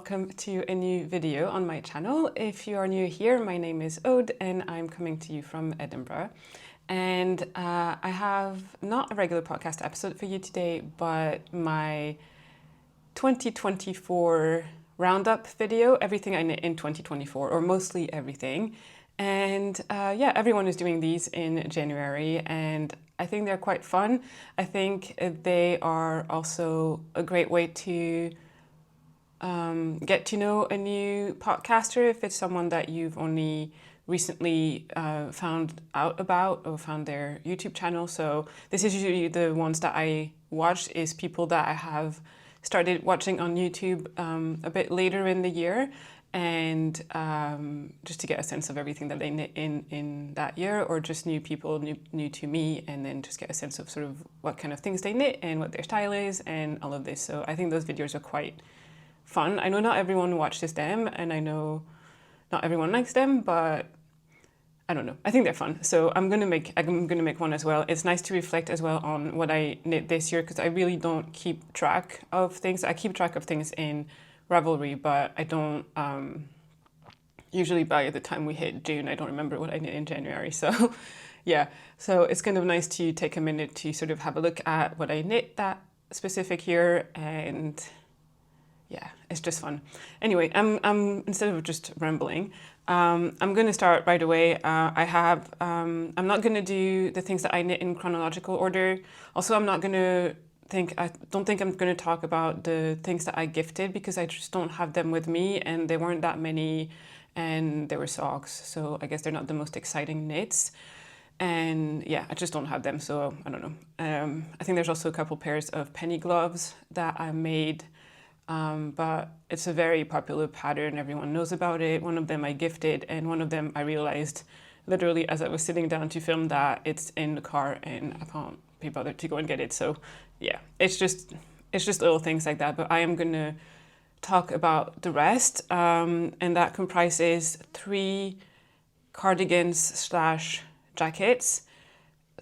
welcome to a new video on my channel. If you are new here, my name is Ode and I'm coming to you from Edinburgh. And I have not a regular podcast episode for you today, but my 2024 roundup video, everything I knit in 2024, or mostly everything. And yeah, everyone is doing these in January and I think they're quite fun. I think they are also a great way to get to know a new podcaster if it's someone that you've only recently found out about or found their YouTube channel. So this is usually the ones that I watch is people that I have started watching on YouTube a bit later in the year, and just to get a sense of everything that they knit in that year, or just new people new to me, and then just get a sense of sort of what kind of things they knit and what their style is and all of this. So I think those videos are quite fun. I know not everyone watches them and I know not everyone likes them, but I don't know. I think they're fun. So I'm gonna make one as well. It's nice to reflect as well on what I knit this year because I really don't keep track of things. I keep track of things in Ravelry, but I don't usually by the time we hit June, I don't remember what I knit in January. So yeah, so it's kind of nice to take a minute to sort of have a look at what I knit that specific year, and yeah, it's just fun. Anyway, I'm instead of just rambling, I'm going to start right away. I'm not going to do the things that I knit in chronological order. Also, I don't think I'm going to talk about the things that I gifted because I just don't have them with me, and there weren't that many, and they were socks. So I guess they're not the most exciting knits. And yeah, I just don't have them. So I don't know. I think there's also a couple pairs of penny gloves that I made. But it's a very popular pattern, everyone knows about it. One of them I gifted, and one of them I realized literally as I was sitting down to film that it's in the car and I can't be bothered to go and get it. So yeah, it's just little things like that. But I am gonna talk about the rest, and that comprises 3 cardigans / jackets,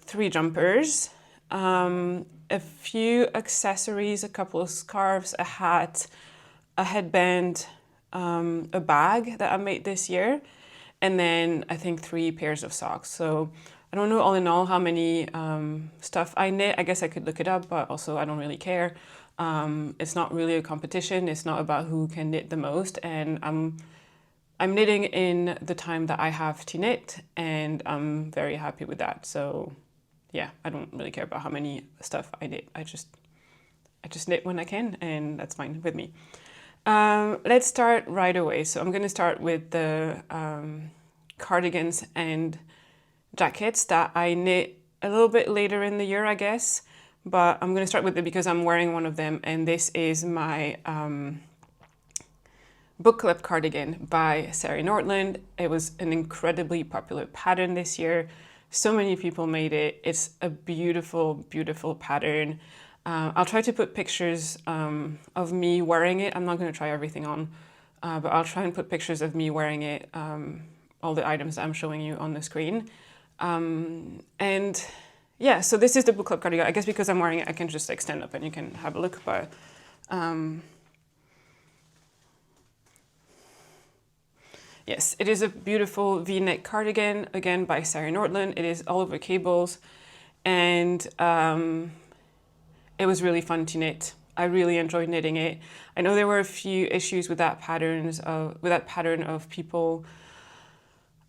3 jumpers, a few accessories, a couple of scarves, a hat, a headband, a bag that I made this year, and then I think 3 pairs of socks. So I don't know all in all how many stuff I knit. I guess I could look it up, but also I don't really care. It's not really a competition. It's not about who can knit the most, and I'm knitting in the time that I have to knit, and I'm very happy with that. So yeah, I don't really care about how many stuff I knit. I just knit when I can, and that's fine with me. Let's start right away. So I'm going to start with the cardigans and jackets that I knit a little bit later in the year, I guess. But I'm going to start with it because I'm wearing one of them, and this is my Bookclub Cardigan by Sari Nordland. It was an incredibly popular pattern this year. So many people made it. It's a beautiful, beautiful pattern. I'll try to put pictures of me wearing it. I'm not going to try everything on, but I'll try and put pictures of me wearing it, all the items that I'm showing you on the screen. And yeah, so this is the Bookclub cardigan. I guess because I'm wearing it, I can just like stand up and you can have a look. But yes, it is a beautiful V-neck cardigan, again by Sari Nordland. It is all over cables, and it was really fun to knit. I really enjoyed knitting it. I know there were a few issues with that pattern of people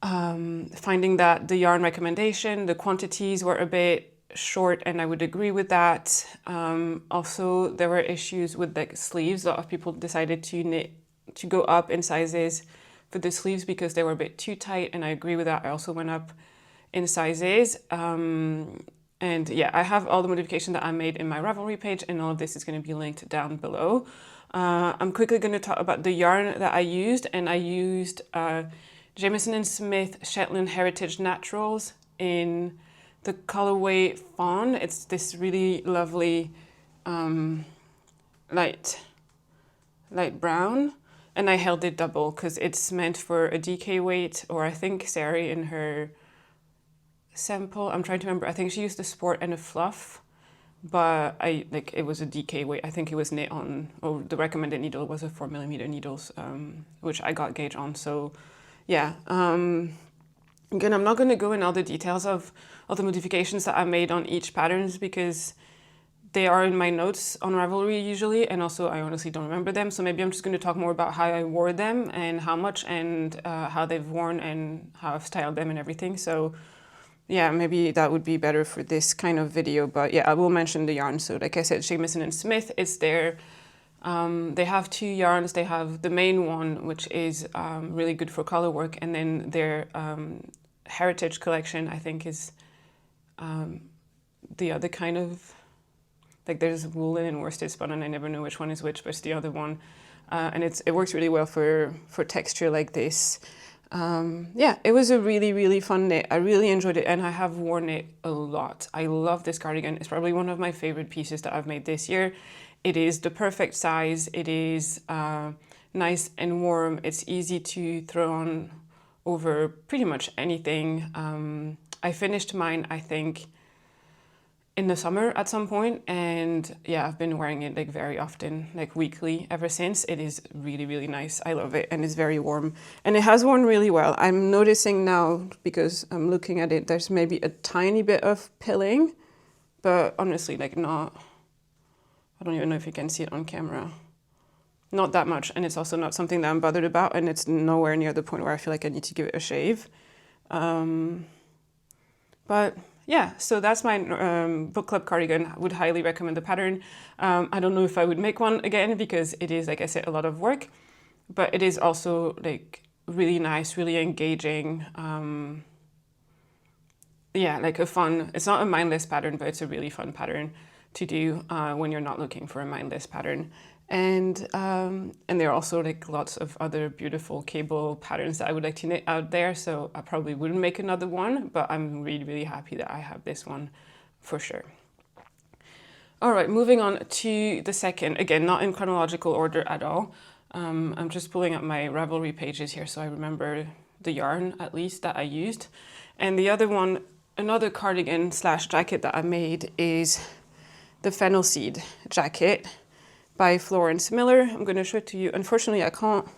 finding that the yarn recommendation, the quantities were a bit short, and I would agree with that. Also, there were issues with the sleeves. A lot of people decided to go up in sizes for the sleeves because they were a bit too tight, and I agree with that. I also went up in sizes. And yeah, I have all the modification that I made in my Ravelry page, and all of this is going to be linked down below. I'm quickly going to talk about the yarn that I used, and I used Jamieson & Smith Shetland Heritage Naturals in the colorway Fawn. It's this really lovely light brown. And I held it double because it's meant for a DK weight, or I think Sari in her sample, I'm trying to remember, I think she used a sport and a fluff but it was a DK weight. I think it was knit on, or the recommended needle was a 4mm needles, which I got gauge on. So yeah, again, I'm not going to go in all the details of all the modifications that I made on each patterns because they are in my notes on Ravelry usually, and also I honestly don't remember them. So maybe I'm just going to talk more about how I wore them and how much, and how they've worn and how I've styled them and everything. So yeah, maybe that would be better for this kind of video. But yeah, I will mention the yarn. So like I said, Jamieson and Smith, it's their, they have two yarns. They have the main one, which is really good for color work, and then their Heritage collection, I think, is the other kind of, like there's woolen and worsted spun, and I never know which one is which, but it's the other one. And it works really well for texture like this. Yeah, it was a really, really fun knit. I really enjoyed it, and I have worn it a lot. I love this cardigan. It's probably one of my favorite pieces that I've made this year. It is the perfect size. It is nice and warm. It's easy to throw on over pretty much anything. I finished mine, I think, in the summer at some point, and yeah, I've been wearing it like very often, like weekly ever since. It is really, really nice. I love it, and it's very warm, and it has worn really well. I'm noticing now, because I'm looking at it, there's maybe a tiny bit of pilling, but honestly, like not, I don't even know if you can see it on camera. Not that much, and it's also not something that I'm bothered about, and it's nowhere near the point where I feel like I need to give it a shave. But yeah, so that's my Bookclub cardigan. I would highly recommend the pattern. I don't know if I would make one again because it is, like I said, a lot of work, but it is also like really nice, really engaging. Yeah, like a fun, it's not a mindless pattern, but it's a really fun pattern to do when you're not looking for a mindless pattern. And there are also like lots of other beautiful cable patterns that I would like to knit out there. So I probably wouldn't make another one, but I'm really, really happy that I have this one for sure. All right, moving on to the second, again, not in chronological order at all. I'm just pulling up my Ravelry pages here so I remember the yarn at least that I used. And the other one, another cardigan slash jacket that I made is the Fennel Seed jacket by Florence Miller. I'm going to show it to you. Unfortunately, I can't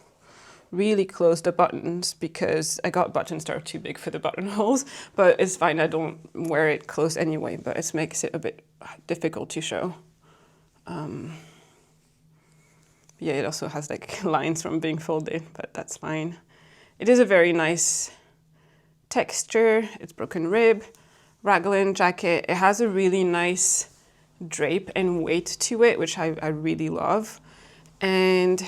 really close the buttons because I got buttons that are too big for the buttonholes, but it's fine. I don't wear it closed anyway, but it makes it a bit difficult to show. Yeah, it also has like lines from being folded, but that's fine. It is a very nice texture. It's broken rib, raglan jacket. It has a really nice drape and weight to it, which I really love. And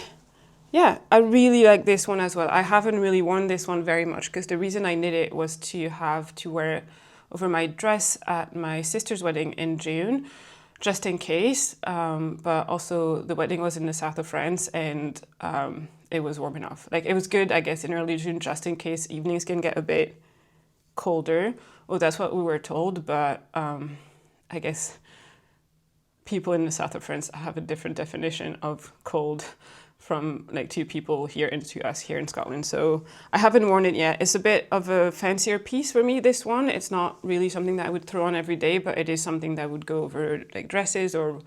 yeah, I really like this one as well. I haven't really worn this one very much because the reason I knit it was to have to wear it over my dress at my sister's wedding in June, just in case. But also the wedding was in the south of France, and it was warm enough. Like it was good, I guess, in early June, just in case evenings can get a bit colder. Well, that's what we were told, but I guess people in the south of France have a different definition of cold from like to people here and to us here in Scotland. So I haven't worn it yet. It's a bit of a fancier piece for me, this one. It's not really something that I would throw on every day, but it is something that would go over like dresses or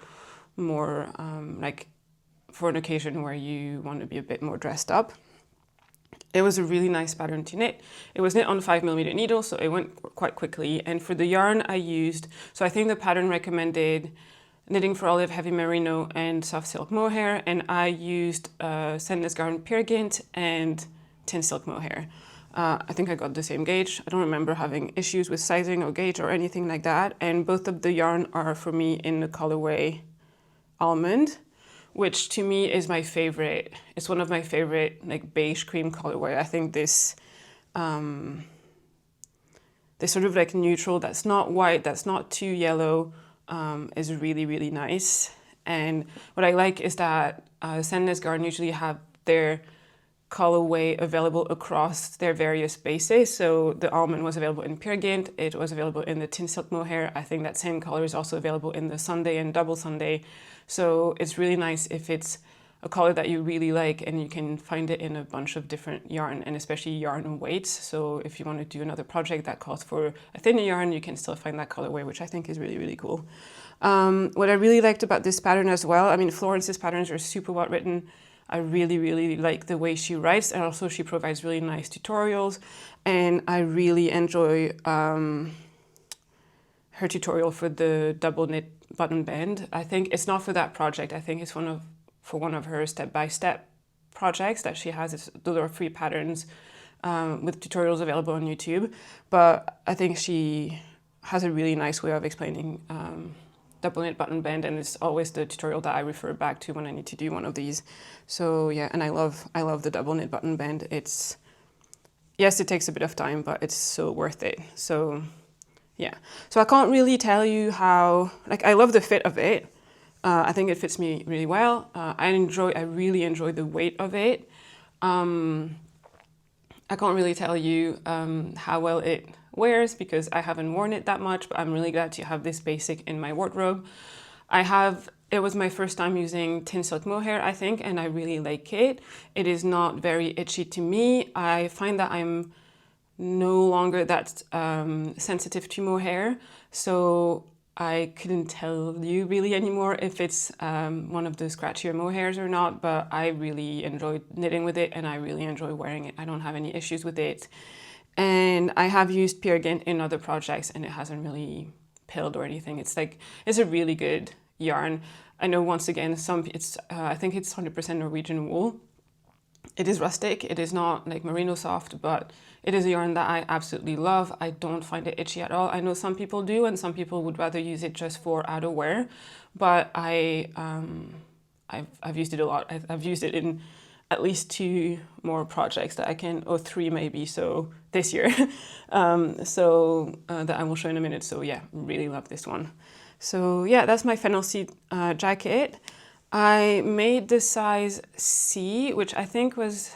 more like for an occasion where you want to be a bit more dressed up. It was a really nice pattern to knit. It was knit on 5mm needle, so it went quite quickly. And for the yarn I used, so I think the pattern recommended knitting for olive, heavy merino, and soft silk mohair, and I used Sandnes Garn Peergynt and tin silk mohair. I think I got the same gauge. I don't remember having issues with sizing or gauge or anything like that. And both of the yarn are for me in the colorway Almond, which to me is my favorite. It's one of my favorite like beige cream colorway. I think this this sort of like neutral, that's not white, that's not too yellow, is really, really nice. And what I like is that Sandnes Garn usually have their colorway available across their various bases. So the almond was available in Peergynt, it was available in the tin silk mohair. I think that same color is also available in the Sunday and double Sunday. So it's really nice if it's a color that you really like, and you can find it in a bunch of different yarn, and especially yarn weights. So if you want to do another project that calls for a thinner yarn, you can still find that colorway, which I think is really, really cool. What I really liked about this pattern as well, I mean, Florence's patterns are super well written. I really, really like the way she writes, and also she provides really nice tutorials, and I really enjoy her tutorial for the double knit button band. I think it's not for that project. I think it's for one of her step-by-step projects that she has. Those are free patterns with tutorials available on YouTube. But I think she has a really nice way of explaining double knit button band, and it's always the tutorial that I refer back to when I need to do one of these. So yeah, and I love the double knit button band. Yes, it takes a bit of time, but it's so worth it. So yeah, so I can't really tell you how, like, I love the fit of it. I think it fits me really well. I really enjoy the weight of it. I can't really tell you how well it wears because I haven't worn it that much, but I'm really glad to have this basic in my wardrobe. It was my first time using tin silk mohair, I think, and I really like it. It is not very itchy to me. I find that I'm no longer that sensitive to mohair, so I couldn't tell you really anymore if it's one of the scratchier mohairs or not, but I really enjoyed knitting with it and I really enjoy wearing it. I don't have any issues with it. And I have used Cardigan in other projects and it hasn't really pilled or anything. It's a really good yarn. I know, once again, I think it's 100% Norwegian wool. It is rustic, it is not like merino soft, but it is a yarn that I absolutely love. I don't find it itchy at all. I know some people do, and some people would rather use it just for outerwear, but I've used it a lot. I've used it in at least 2 more projects or 3 maybe, so this year, that I will show in a minute. So yeah, really love this one. So yeah, that's my Fennel seed jacket. I made the size C, which I think was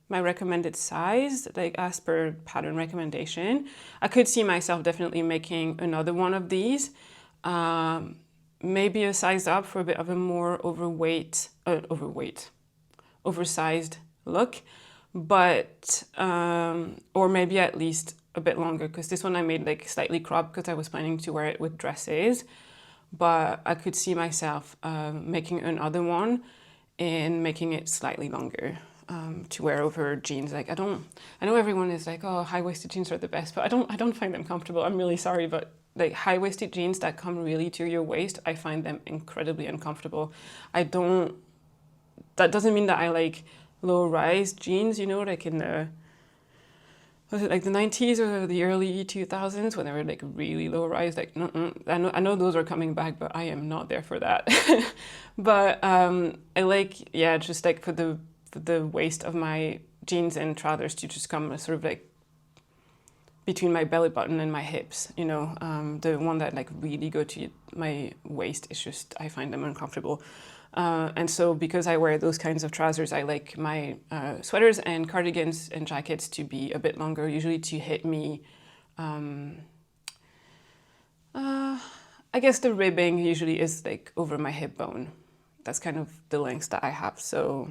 my recommended size, like as per pattern recommendation. I could see myself definitely making another one of these, maybe a size up for a bit of a more oversized look, but or maybe at least a bit longer, because this one I made like slightly cropped because I was planning to wear it with dresses. But I could see myself making another one and making it slightly longer to wear over jeans. Like I know everyone is like, oh, high-waisted jeans are the best, but I don't find them comfortable. I'm really sorry, but like high-waisted jeans that come really to your waist, I find them incredibly uncomfortable. That doesn't mean that I like low-rise jeans, you know, like in the, was it like the 90s or the early 2000s when they were like really low rise? Like, I know those are coming back, but I am not there for that. But I like, yeah, just like for the waist of my jeans and trousers to just come sort of like between my belly button and my hips, you know, the one that like really go to my waist is just, I find them uncomfortable. And so because I wear those kinds of trousers, I like my sweaters and cardigans and jackets to be a bit longer, usually to hit me. I guess the ribbing usually is like over my hip bone. That's kind of the lengths that I have. So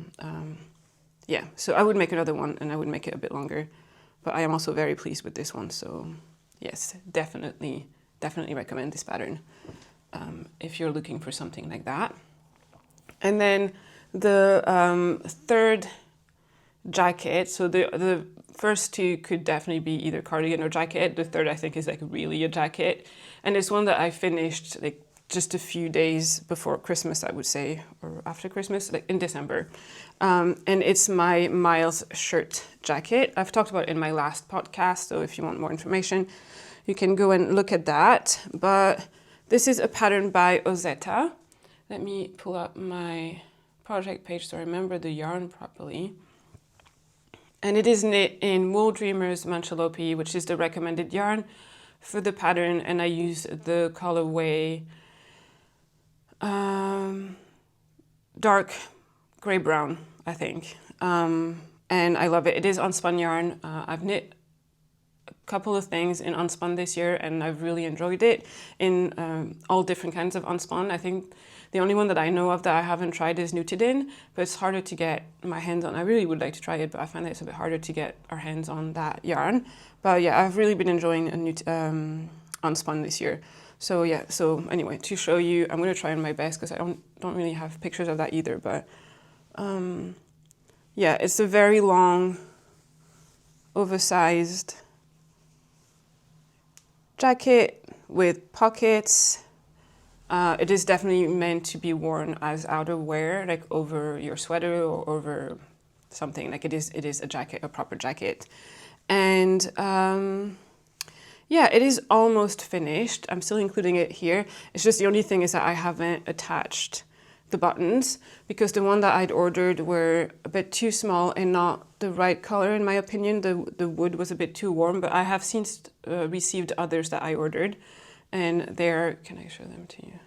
yeah, so I would make another one and I would make it a bit longer. But I am also very pleased with this one. So yes, definitely recommend this pattern if you're looking for something like that. And then the third jacket, so the first 2 could definitely be either cardigan or jacket. The third, I think, is like really a jacket. And it's one that I finished like just a few days before Christmas, I would say, or after Christmas, like in December. And it's my Miles shirt jacket. I've talked about it in my last podcast, so if you want more information, you can go and look at that. But this is a pattern by Ozetta. Let me pull up my project page so I remember the yarn properly. And it is knit in Wool Dreamers Manchalope, which is the recommended yarn for the pattern. And I use the colorway dark gray-brown, I think. And I love it. It is unspun yarn. I've knit a couple of things in unspun this year and I've really enjoyed it in all different kinds of unspun. I think The only one that I know of that I haven't tried is Nutidin, but it's harder to get my hands on. I really would like to try it, but I find that it's a bit harder to get our hands on that yarn. But yeah, I've really been enjoying Unspun this year. So yeah, so anyway, to show you, I'm going to try on my best because I don't really have pictures of that either, but yeah, it's a very long, oversized jacket with pockets. It is definitely meant to be worn as outerwear, like over your sweater or over something. Like it is a jacket, a proper jacket. And yeah, it is almost finished. I'm still including it here. It's just the only thing is that I haven't attached the buttons because the one that I'd ordered were a bit too small and not the right color in my opinion. The wood was a bit too warm, but I have since received others that I ordered, and they're, can I show them to you?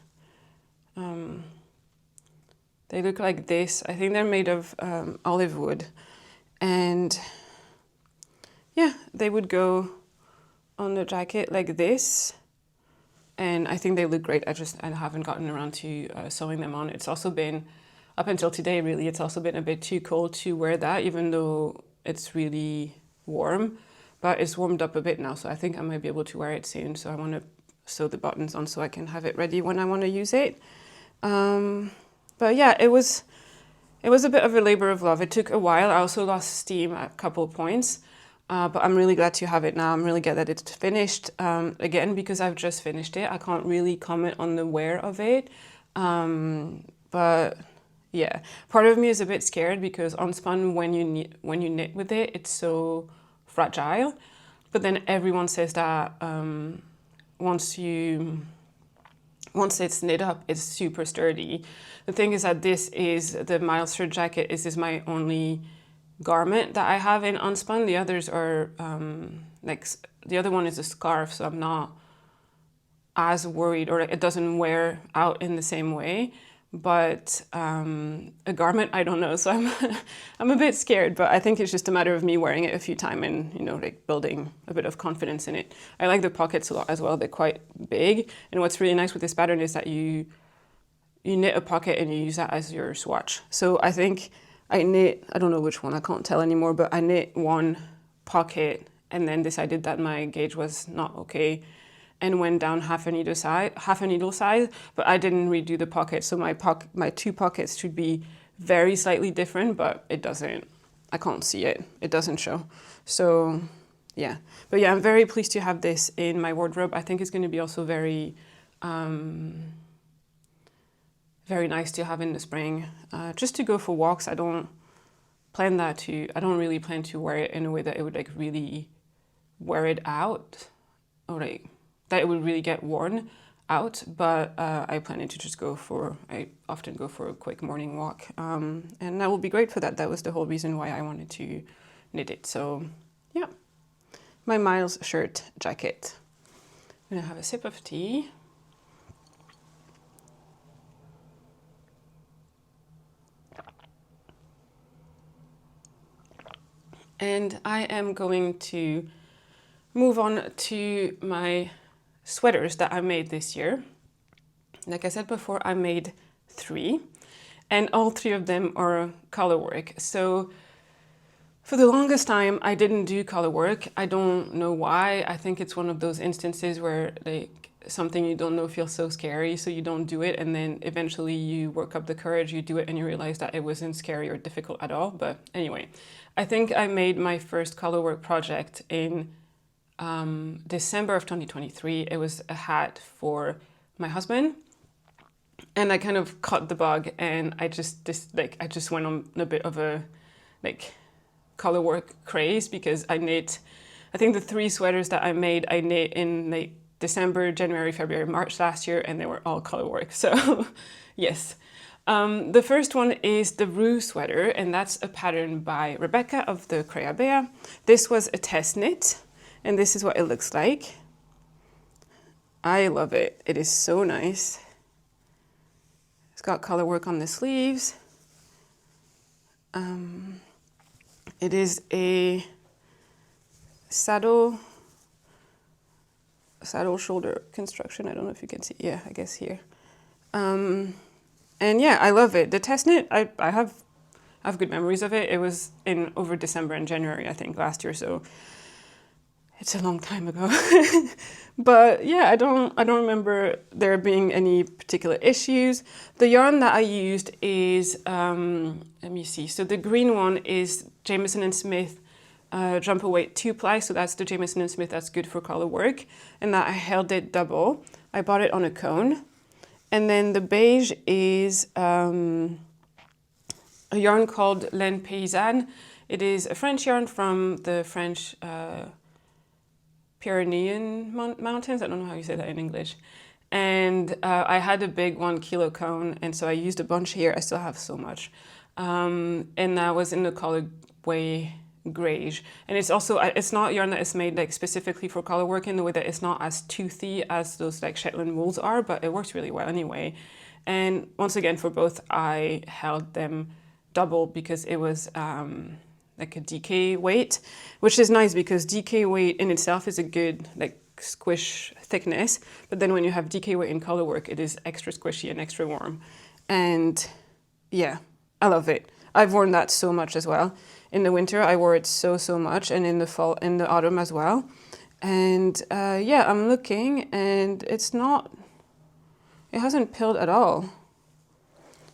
They look like this. I think they're made of olive wood, and yeah, they would go on the jacket like this. And I think they look great. I haven't gotten around to sewing them on. It's also been, up until today really, it's also been a bit too cold to wear that, even though it's really warm. But it's warmed up a bit now, so I think I might be able to wear it soon. So I want to sew the buttons on so I can have it ready when I want to use it. But yeah, it was a bit of a labor of love. It took a while. I also lost steam at a couple of points. But I'm really glad to have it now. I'm really glad that it's finished. Again, because I've just finished it, I can't really comment on the wear of it. But yeah, part of me is a bit scared because Unspun, when you knit with it, it's so fragile. But then everyone says that once it's knit up, it's super sturdy. The thing is that the Milester jacket is my only garment that I have in Unspun. The others are like, the other one is a scarf, so I'm not as worried, or it doesn't wear out in the same way. But a garment, I don't know, so I'm a bit scared, but I think it's just a matter of me wearing it a few times and, you know, like building a bit of confidence in it. I like the pockets a lot as well. They're quite big, and what's really nice with this pattern is that you knit a pocket and you use that as your swatch. So I think I knit, I don't know which one, I can't tell anymore, but I knit one pocket and then decided that my gauge was not okay and went down half a needle size, but I didn't redo the pocket. So my two pockets should be very slightly different, but it doesn't, I can't see it. It doesn't show. So yeah, but yeah, I'm very pleased to have this in my wardrobe. I think it's going to be also very nice to have in the spring, just to go for walks. I don't really plan to wear it in a way that it would like really wear it out, or like that it would really get worn out. But I plan to just I often go for a quick morning walk, and that will be great for that. That was the whole reason why I wanted to knit it. So yeah, my Miles shirt jacket. I'm gonna have a sip of tea. And I am going to move on to my sweaters that I made this year. Like I said before, I made 3, and all 3 of them are color work. So for the longest time, I didn't do color work. I don't know why. I think it's one of those instances where like something you don't know feels so scary, so you don't do it, and then eventually you work up the courage, you do it, and you realize that it wasn't scary or difficult at all. But anyway, I think I made my first colorwork project in December of 2023. It was a hat for my husband, and I kind of caught the bug, and I just went on a bit of a like colorwork craze, because I think the 3 sweaters that I made, I knit in like December, January, February, March last year, and they were all colorwork. So yes. The first one is the Rhue Sweater, and that's a pattern by Rebecca of the Creabea. This was a test knit, and this is what it looks like. I love it. It is so nice. It's got color work on the sleeves. It is a saddle shoulder construction. I don't know if you can see. Yeah, I guess here. And yeah, I love it. The test knit, I have good memories of it. It was in over December and January, I think, last year, so it's a long time ago. But yeah, I don't remember there being any particular issues. The yarn that I used is let me see. So the green one is Jamieson and Smith jumper weight 2-ply. So that's the Jamieson and Smith that's good for color work, and that I held it double. I bought it on a cone. And then the beige is a yarn called Laine Paysanne. It is a French yarn from the French Pyrenean Mountains. I don't know how you say that in English. And I had a big 1 kilo cone, and so I used a bunch here. I still have so much. And that was in the color way grayish. And it's also, it's not yarn that is made like specifically for color work in the way that it's not as toothy as those like Shetland wools are, but it works really well anyway. And once again, for both, I held them double because it was like a DK weight, which is nice because DK weight in itself is a good like squish thickness, but then when you have DK weight in color work, it is extra squishy and extra warm. And yeah, I love it. I've worn that so much as well. In the winter, I wore it so much, and in the fall, in the autumn as well. And yeah, I'm looking, and it hasn't pilled at all.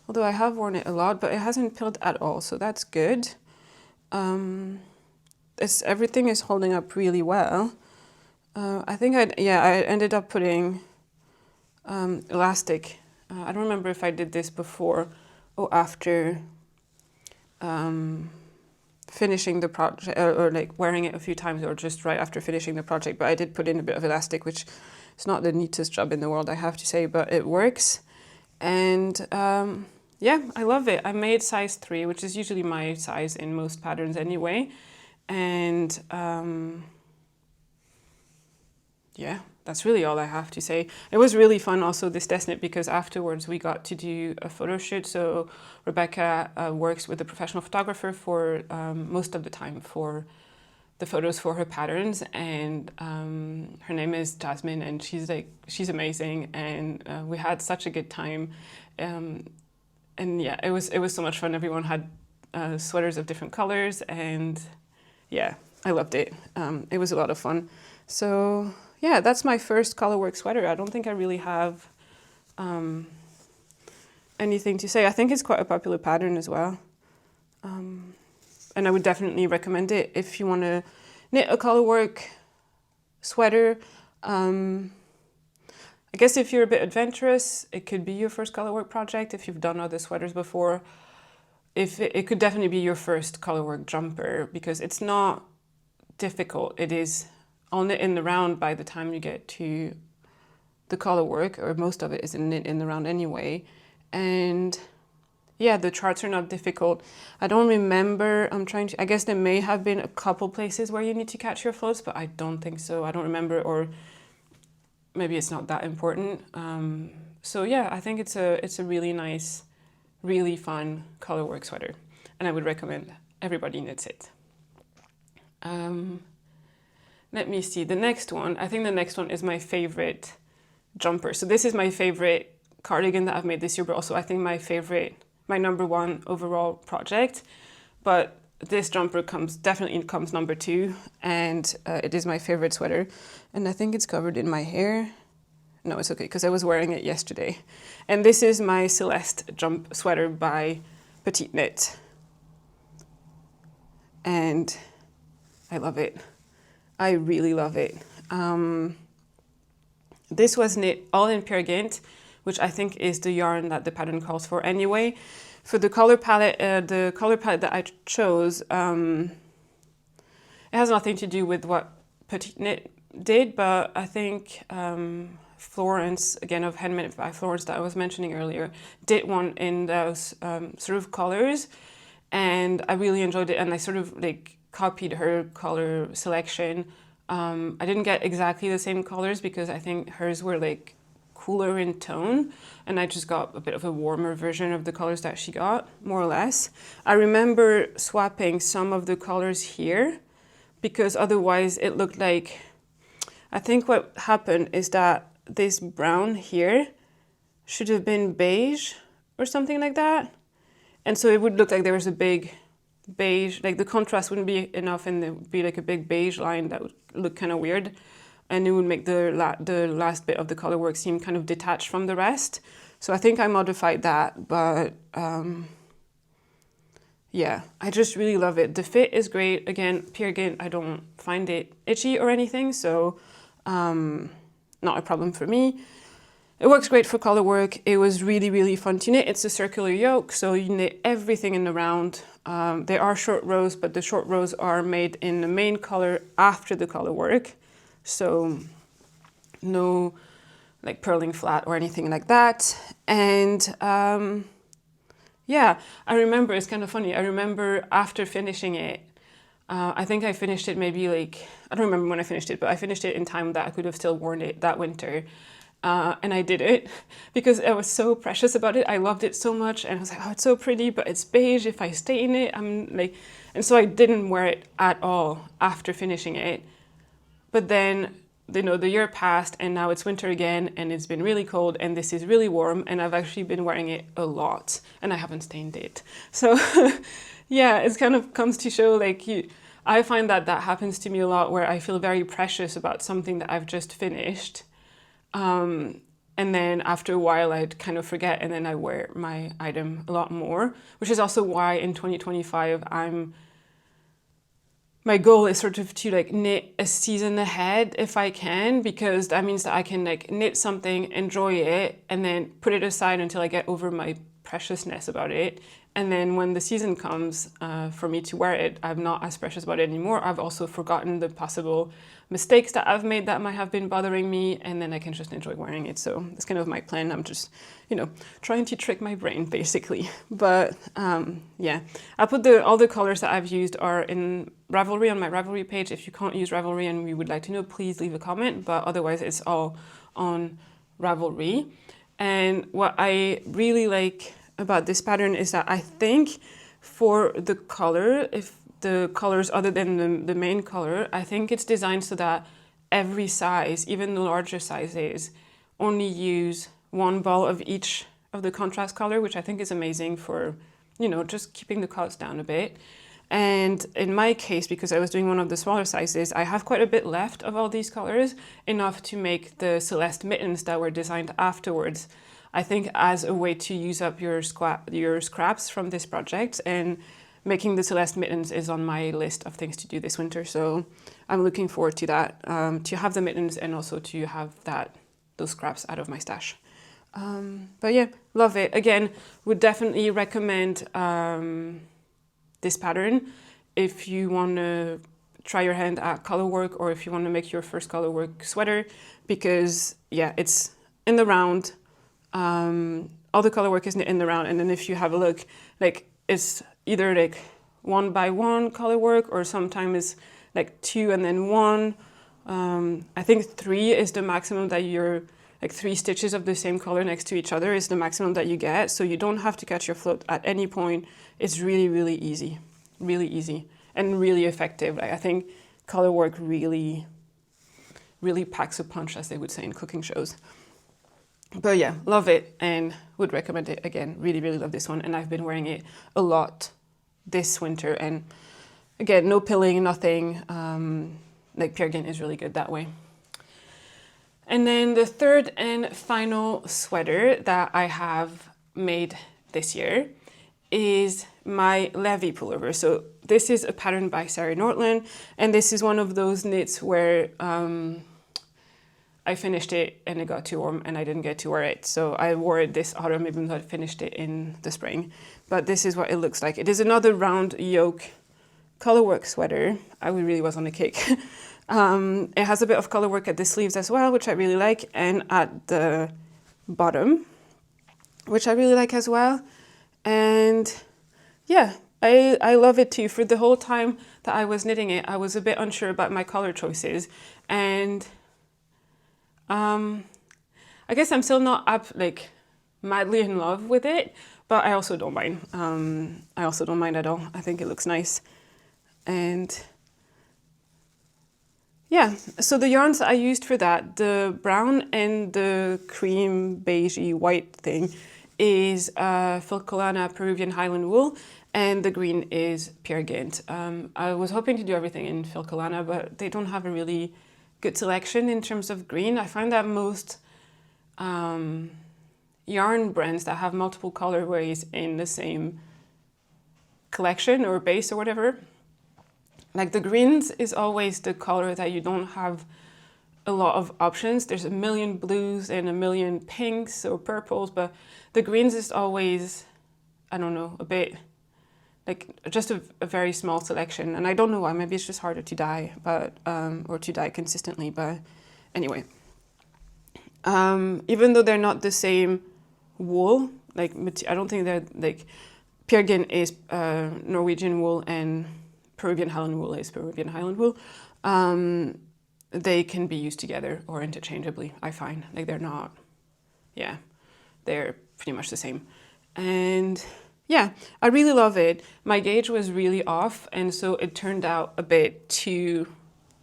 Although I have worn it a lot, but it hasn't pilled at all, so that's good. Everything is holding up really well. I think I ended up putting elastic. I don't remember if I did this before or after finishing the project, or like wearing it a few times, or just right after finishing the project, but I did put in a bit of elastic, which is not the neatest job in the world, I have to say, but it works. And yeah, I love it. I made size 3, which is usually my size in most patterns anyway. And yeah, that's really all I have to say. It was really fun also, this test knit, because afterwards we got to do a photo shoot. So Rebecca works with a professional photographer for most of the time for the photos for her patterns, and her name is Jasmine, and she's amazing, and we had such a good time. And yeah, it was so much fun. Everyone had sweaters of different colors, and yeah, I loved it. It was a lot of fun. So yeah, that's my first colorwork sweater. I don't think I really have anything to say. I think it's quite a popular pattern as well. And I would definitely recommend it if you want to knit a colorwork sweater. I guess if you're a bit adventurous, it could be your first colorwork project. If you've done other sweaters before, it could definitely be your first colorwork jumper, because it's not difficult. It is all knit in the round by the time you get to the colorwork, or most of it is knit in the round anyway. And yeah, the charts are not difficult. I don't remember, I guess there may have been a couple places where you need to catch your floats, but I don't think so. I don't remember, or maybe it's not that important. So yeah, I think it's a really nice, really fun colorwork sweater, and I would recommend everybody knits it. Let me see, the next one. I think the next one is my favorite jumper. So this is my favorite cardigan that I've made this year, but also I think my number 1 overall project. But this jumper definitely comes number 2, and it is my favorite sweater. And I think it's covered in my hair. No, it's okay, because I was wearing it yesterday. And this is my Celeste jump sweater by Petite Knit. And I love it. I really love it. This was knit all in Pear Gynt, which I think is the yarn that the pattern calls for anyway. For the color palette that I chose, it has nothing to do with what Petite Knit did, but I think Florence, again of Handmade by Florence that I was mentioning earlier, did one in those sort of colors, and I really enjoyed it, and I sort of like copied her color selection. I didn't get exactly the same colors because I think hers were like cooler in tone, and I just got a bit of a warmer version of the colors that she got, more or less. I remember swapping some of the colors here because otherwise it looked like, I think what happened is that this brown here should have been beige, or something like that. And so it would look like there was a big beige, like the contrast wouldn't be enough and there would be like a big beige line that would look kind of weird. And it would make the last bit of the color work seem kind of detached from the rest. So I think I modified that, but yeah, I just really love it. The fit is great. Again, Cardigan, I don't find it itchy or anything, so not a problem for me. It works great for color work. It was really, really fun to knit. It's a circular yoke, so you knit everything in the round. There are short rows, but the short rows are made in the main color after the color work. So no like purling flat or anything like that. And yeah, I remember, it's kind of funny. I remember after finishing it, I think I finished it maybe like, I don't remember when I finished it, but I finished it in time that I could have still worn it that winter. And I did it because I was so precious about it. I loved it so much. And I was like, oh, it's so pretty, but it's beige. If I stay in it, I'm like, and so I didn't wear it at all after finishing it. But then, you know, the year passed and now it's winter again and it's been really cold and this is really warm and I've actually been wearing it a lot and I haven't stained it. So yeah, it kind of comes to show like I find that happens to me a lot where I feel very precious about something that I've just finished. And then after a while I'd kind of forget and then I wear my item a lot more, which is also why in 2025 my goal is sort of to like knit a season ahead if I can, because that means that I can like knit something, enjoy it, and then put it aside until I get over my preciousness about it. And then when the season comes for me to wear it, I'm not as precious about it anymore. I've also forgotten the possible mistakes that I've made that might have been bothering me, and then I can just enjoy wearing it. So that's kind of my plan. I'm just, you know, trying to trick my brain basically. But yeah, I'll put all the colors that I've used are in Ravelry on my Ravelry page. If you can't use Ravelry and you would like to know, please leave a comment. But otherwise, it's all on Ravelry. And what I really like about this pattern is that I think for the color, if the colors other than the main color, I think it's designed so that every size, even the larger sizes, only use one ball of each of the contrast color, which I think is amazing for, you know, just keeping the cost down a bit. And in my case, because I was doing one of the smaller sizes, I have quite a bit left of all these colors, enough to make the Celeste mittens that were designed afterwards, I think, as a way to use up your scraps from this project. And making the Celeste mittens is on my list of things to do this winter. So I'm looking forward to that, to have the mittens and also to have those scraps out of my stash. But yeah, love it. Again, would definitely recommend this pattern if you want to try your hand at color work or if you want to make your first color work sweater, because yeah, it's in the round. All the color work is in the round, and then if you have a look, like it's either like 1 by 1 color work or sometimes like 2 and then 1. I think 3 is the maximum that you're, like 3 stitches of the same color next to each other is the maximum that you get, so you don't have to catch your float at any point. It's really, really easy and really effective. Like, I think color work really, really packs a punch, as they would say in cooking shows. But yeah, love it and would recommend it again. Really, really love this one, and I've been wearing it a lot this winter. And again, no pilling, nothing. Like Cardigan is really good that way. And then the third and final sweater that I have made this year is my Levi Pullover. So this is a pattern by Sarah Nortland, and this is one of those knits where I finished it and it got too warm and I didn't get to wear it. So I wore it this autumn, even though I finished it in the spring. But this is what it looks like. It is another round yoke colorwork sweater. I really was on a kick. It has a bit of color work at the sleeves as well, which I really like, and at the bottom, which I really like as well. And yeah, I love it too. For the whole time that I was knitting it, I was a bit unsure about my color choices, and I guess I'm still not like madly in love with it, but I also don't mind. I also don't mind at all. I think it looks nice. And yeah, so the yarns that I used for that, the brown and the cream beigey white thing, is Fiorellini Peruvian Highland wool, and the green is Peer Gynt. I was hoping to do everything in Fiorellini, but they don't have a really good selection in terms of green. I find that most yarn brands that have multiple colorways in the same collection or base or whatever, like the greens is always the color that you don't have a lot of options. There's a million blues and a million pinks or purples, but the greens is always, I don't know, a bit like just a very small selection. And I don't know why, maybe it's just harder to dye, but or to dye consistently. But anyway, even though they're not the same wool, like I don't think they're like, Peer Gynt is Norwegian wool and Peruvian Highland wool is Peruvian Highland wool. They can be used together or interchangeably, I find. Like they're not, yeah, they're pretty much the same. And yeah, I really love it. My gauge was really off, and so it turned out a bit too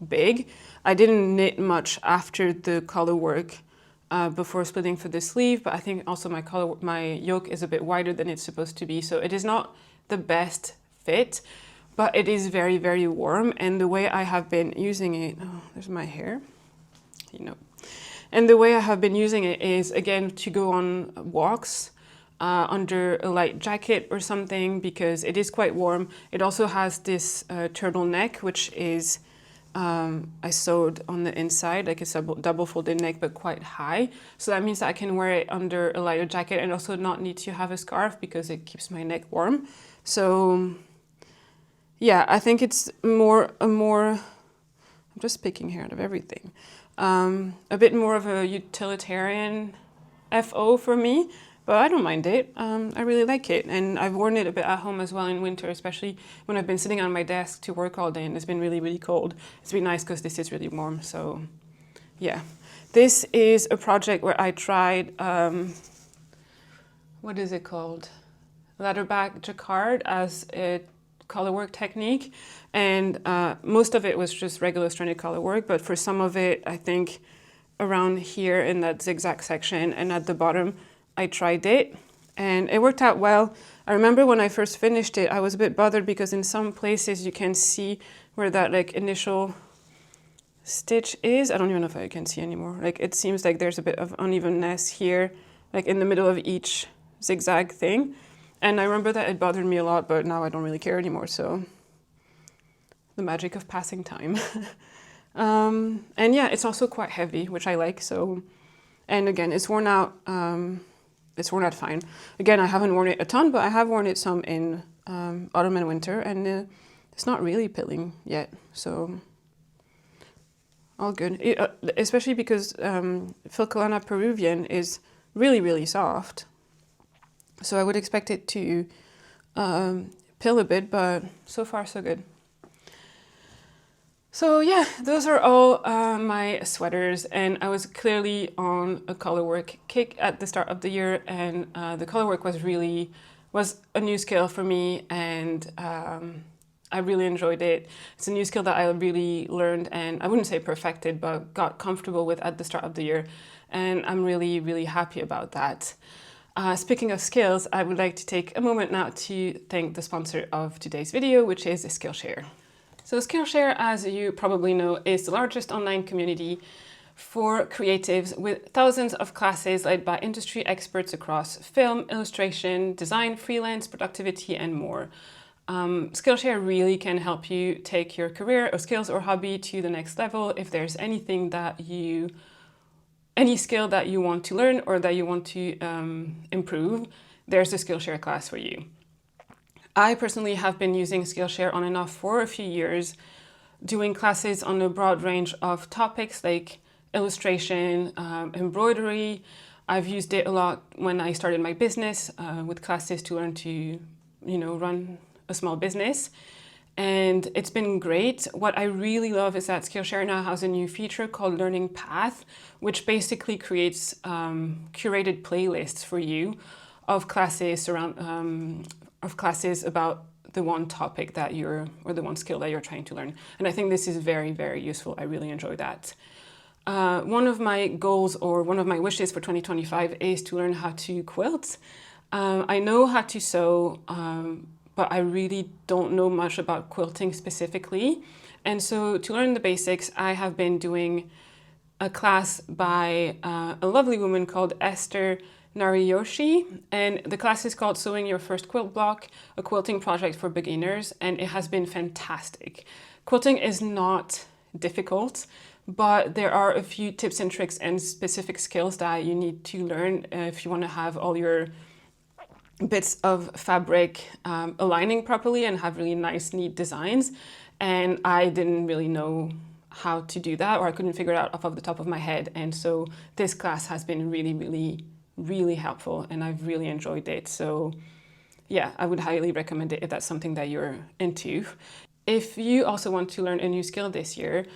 big. I didn't knit much after the color work before splitting for the sleeve, but I think also my yoke is a bit wider than it's supposed to be, so it is not the best fit. But it is very, very warm, and the way I have been using it, oh, there's my hair, you know. And the way I have been using it is, again, to go on walks under a light jacket or something, because it is quite warm. It also has this turtleneck, which is, I sewed on the inside, like it's a double folded neck, but quite high. So that means that I can wear it under a lighter jacket and also not need to have a scarf because it keeps my neck warm. So yeah, I think it's I'm just picking hair out of everything. A bit more of a utilitarian FO for me, but I don't mind it. I really like it, and I've worn it a bit at home as well in winter, especially when I've been sitting on my desk to work all day and it's been really, really cold. It's been nice because this is really warm, so yeah. This is a project where I tried, what is it called? Leatherback jacquard as a color work technique, and most of it was just regular stranded color work, but for some of it, I think around here in that zigzag section and at the bottom, I tried it and it worked out well. I remember when I first finished it, I was a bit bothered because in some places you can see where that like initial stitch is. I don't even know if I can see anymore. Like it seems like there's a bit of unevenness here, like in the middle of each zigzag thing. And I remember that it bothered me a lot, but now I don't really care anymore, so the magic of passing time. And yeah, it's also quite heavy, which I like, so, and again, it's worn out fine. Again, I haven't worn it a ton, but I have worn it some in autumn and winter, and it's not really pilling yet, so all good. Especially because Fiorellini Peruvian is really, really soft. So I would expect it to pill a bit, but so far so good. So yeah, those are all my sweaters, and I was clearly on a colorwork kick at the start of the year, and the colorwork was a new skill for me, and I really enjoyed it. It's a new skill that I really learned, and I wouldn't say perfected, but got comfortable with at the start of the year, and I'm really, really happy about that. Speaking of skills, I would like to take a moment now to thank the sponsor of today's video, which is Skillshare. So Skillshare, as you probably know, is the largest online community for creatives with thousands of classes led by industry experts across film, illustration, design, freelance, productivity, and more. Skillshare really can help you take your career or skills or hobby to the next level. If there's any skill that you want to learn or that you want to improve, there's a Skillshare class for you. I personally have been using Skillshare on and off for a few years, doing classes on a broad range of topics like illustration, embroidery. I've used it a lot when I started my business with classes to learn to, run a small business. And it's been great. What I really love is that Skillshare now has a new feature called Learning Path, which basically creates curated playlists for you of classes about the one topic or the one skill that you're trying to learn. And I think this is very, very useful. I really enjoy that. One of my goals or one of my wishes for 2025 is to learn how to quilt. I know how to sew, but I really don't know much about quilting specifically. And so to learn the basics, I have been doing a class by a lovely woman called Esther Nariyoshi, and the class is called Sewing Your First Quilt Block, a quilting project for beginners, and it has been fantastic. Quilting is not difficult, but there are a few tips and tricks and specific skills that you need to learn if you want to have all your bits of fabric aligning properly and have really nice, neat designs. And I didn't really know how to do that, or I couldn't figure it out off of the top of my head. And so this class has been really helpful, and I've really enjoyed it. So yeah, I would highly recommend it if that's something that you're into. If you also want to learn a new skill this year,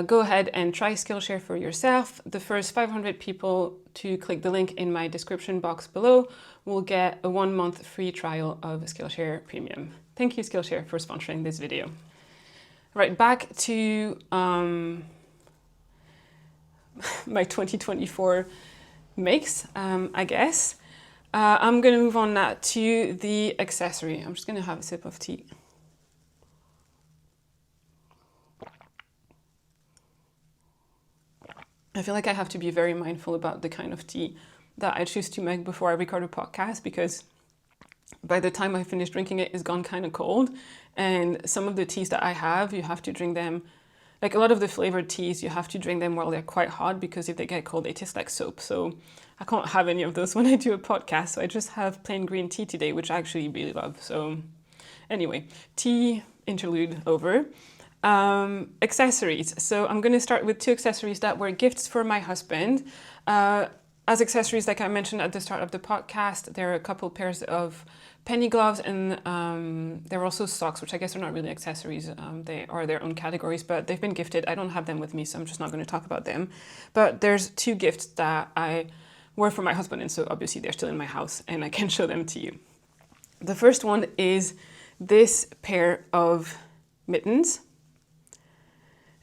go ahead and try Skillshare for yourself. The first 500 people to click the link in my description box below will get a 1-month free trial of Skillshare Premium. Thank you, Skillshare, for sponsoring this video. Right, back to my 2024 makes, I guess. I'm gonna move on now to the accessory. I'm just gonna have a sip of tea. I feel like I have to be very mindful about the kind of tea that I choose to make before I record a podcast, because by the time I finish drinking it, it's gone kind of cold. And some of the teas that I have, you have to drink them, like a lot of the flavored teas, you have to drink them while they're quite hot, because if they get cold, they taste like soap. So I can't have any of those when I do a podcast. So I just have plain green tea today, which I actually really love. So anyway, tea interlude over. Accessories. So I'm going to start with 2 accessories that were gifts for my husband. As accessories, like I mentioned at the start of the podcast, there are a couple pairs of penny gloves, and there are also socks, which I guess are not really accessories. They are their own categories, but they've been gifted. I don't have them with me, so I'm just not going to talk about them. But there's 2 gifts that I were for my husband, and so obviously they're still in my house, and I can show them to you. The first one is this pair of mittens.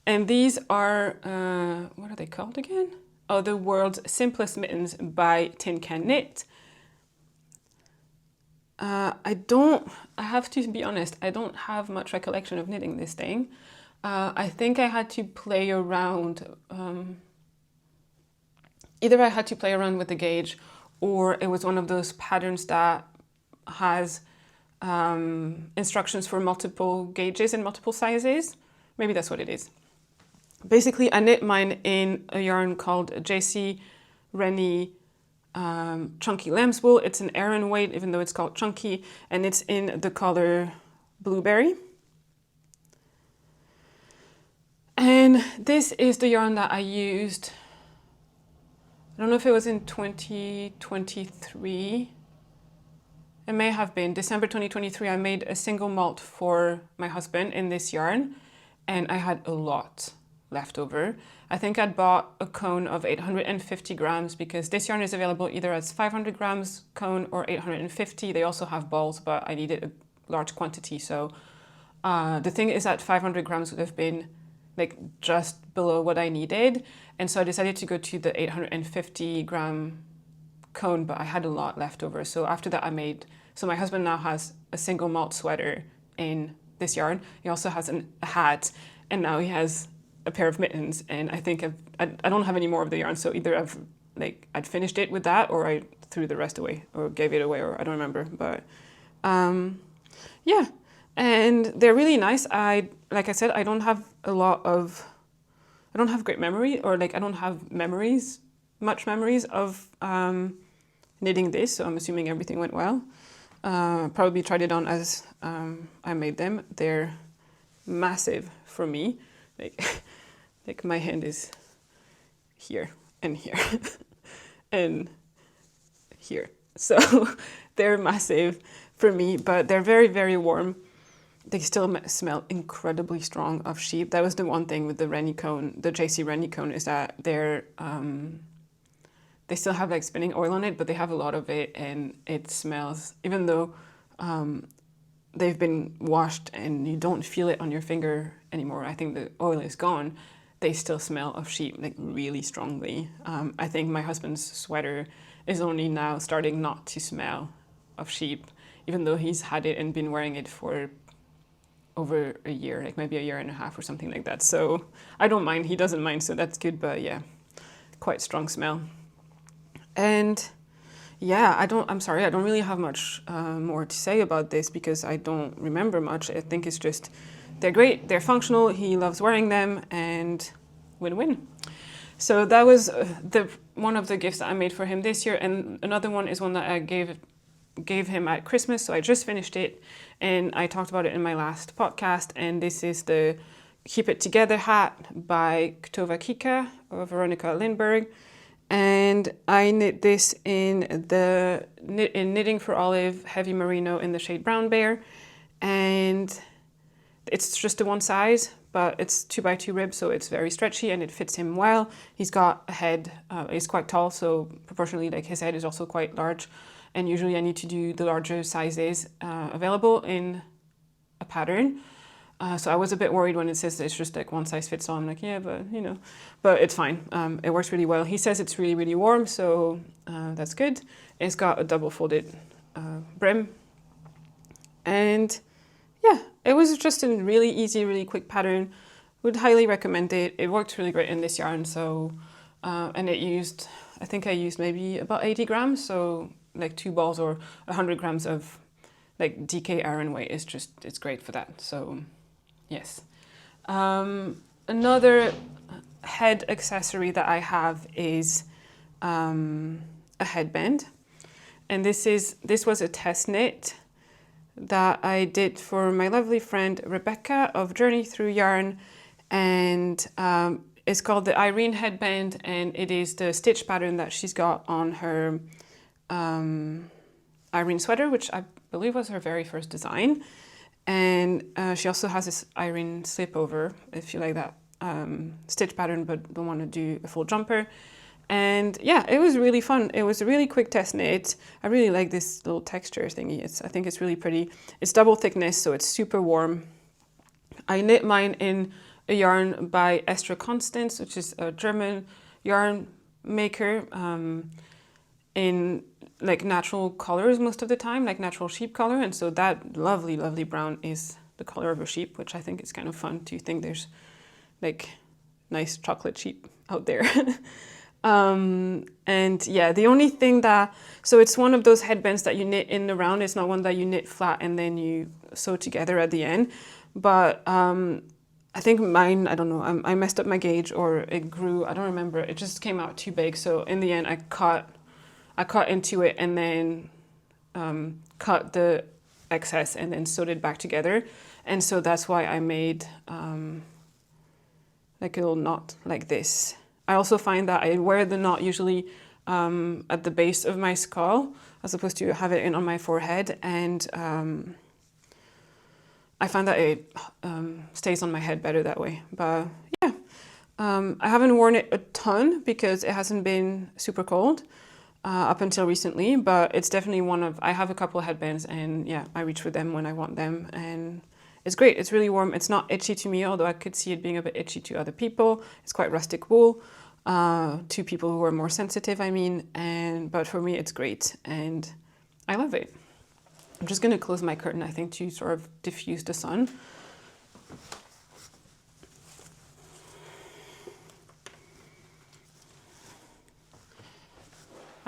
And these are, what are they called again? Oh, the World's Simplest Mittens by Tin Can Knit. I have to be honest, I don't have much recollection of knitting this thing. I think I had to play around, either I had to play around with the gauge, or it was one of those patterns that has instructions for multiple gauges and multiple sizes. Maybe that's what it is. Basically, I knit mine in a yarn called JC Rennie Chunky Lamb's Wool. It's an Aran weight, even though it's called chunky, and it's in the color Blueberry. And this is the yarn that I used, I don't know if it was in 2023. It may have been December 2023. I made a single malt for my husband in this yarn, and I had a lot left over. I think I'd bought a cone of 850 grams, because this yarn is available either as 500 grams cone or 850. They also have balls, but I needed a large quantity. So the thing is that 500 grams would have been like just below what I needed. And so I decided to go to the 850 gram cone, but I had a lot left over. So after that so my husband now has a single malt sweater in this yarn. He also has a hat, and now he has a pair of mittens, and I think I don't have any more of the yarn, so either I'd finished it with that, or I threw the rest away, or gave it away, or I don't remember. But yeah, and they're really nice. Like I said, I don't have great memory, or I don't have much memories of knitting this, so I'm assuming everything went well. Probably tried it on as I made them. They're massive for me. Like my hand is here and here and here. So they're massive for me, but they're very, very warm. They still smell incredibly strong of sheep. That was the one thing with the Rennie cone, the JC Rennie cone, is that they still have spinning oil on it, but they have a lot of it, and it smells, even though they've been washed and you don't feel it on your finger anymore. I think the oil is gone. They still smell of sheep really strongly. I think my husband's sweater is only now starting not to smell of sheep, even though he's had it and been wearing it for over a year, like maybe a year and a half or something like that. So I don't mind, he doesn't mind, so that's good, but yeah, quite strong smell. And yeah, I'm sorry, I don't really have much more to say about this because I don't remember much. I think it's just, they're great, they're functional, he loves wearing them, and win-win. So that was one of the gifts that I made for him this year, and another one is one that I gave him at Christmas, so I just finished it, and I talked about it in my last podcast, and this is the Keep It Together hat by Ktova Kika or Veronica Lindberg. And I knit this in Knitting for Olive Heavy Merino in the shade Brown Bear, and it's just a one size, but it's 2x2 ribs, so it's very stretchy and it fits him well. He's got a head, he's quite tall, so proportionally, like, his head is also quite large, and usually I need to do the larger sizes available in a pattern. So I was a bit worried when it says it's just like one size fits all. I'm like, yeah, but you know, but it's fine. It works really well. He says it's really, really warm, so that's good. It's got a double folded brim. And yeah, it was just a really easy, really quick pattern. Would highly recommend it. It worked really great in this yarn. So, and I think I used maybe about 80 grams. So like 2 balls or 100 grams of like DK Aran weight is just, it's great for that. So yes. Another head accessory that I have is a headband. And this was a test knit that I did for my lovely friend Rebecca of Journey Through Yarn. And it's called the Irene headband, and it is the stitch pattern that she's got on her Irene sweater, which I believe was her very first design. And she also has this Irene slipover, if you like that stitch pattern but don't want to do a full jumper. And yeah, it was really fun. It was a really quick test knit. I really like this little texture thingy. I think it's really pretty. It's double thickness, so it's super warm. I knit mine in a yarn by Estra Constance, which is a German yarn maker, in like natural colors most of the time, like natural sheep color. And so that lovely, lovely brown is the color of a sheep, which I think is kind of fun to think there's like nice chocolate sheep out there. And yeah, the only thing so it's one of those headbands that you knit in the round. It's not one that you knit flat and then you sew together at the end. But I think mine, I don't know, I messed up my gauge or it grew, I don't remember. It just came out too big. So in the end, I cut into it and then cut the excess and then sewed it back together. And so that's why I made like a little knot like this. I also find that I wear the knot usually at the base of my skull as opposed to have it on my forehead. And I find that it stays on my head better that way. But yeah, I haven't worn it a ton because it hasn't been super cold up until recently, but it's definitely I have a couple of headbands and yeah, I reach for them when I want them. And it's great. It's really warm. It's not itchy to me, although I could see it being a bit itchy to other people. It's quite rustic wool to people who are more sensitive, I mean. But for me, it's great and I love it. I'm just going to close my curtain, I think, to sort of diffuse the sun.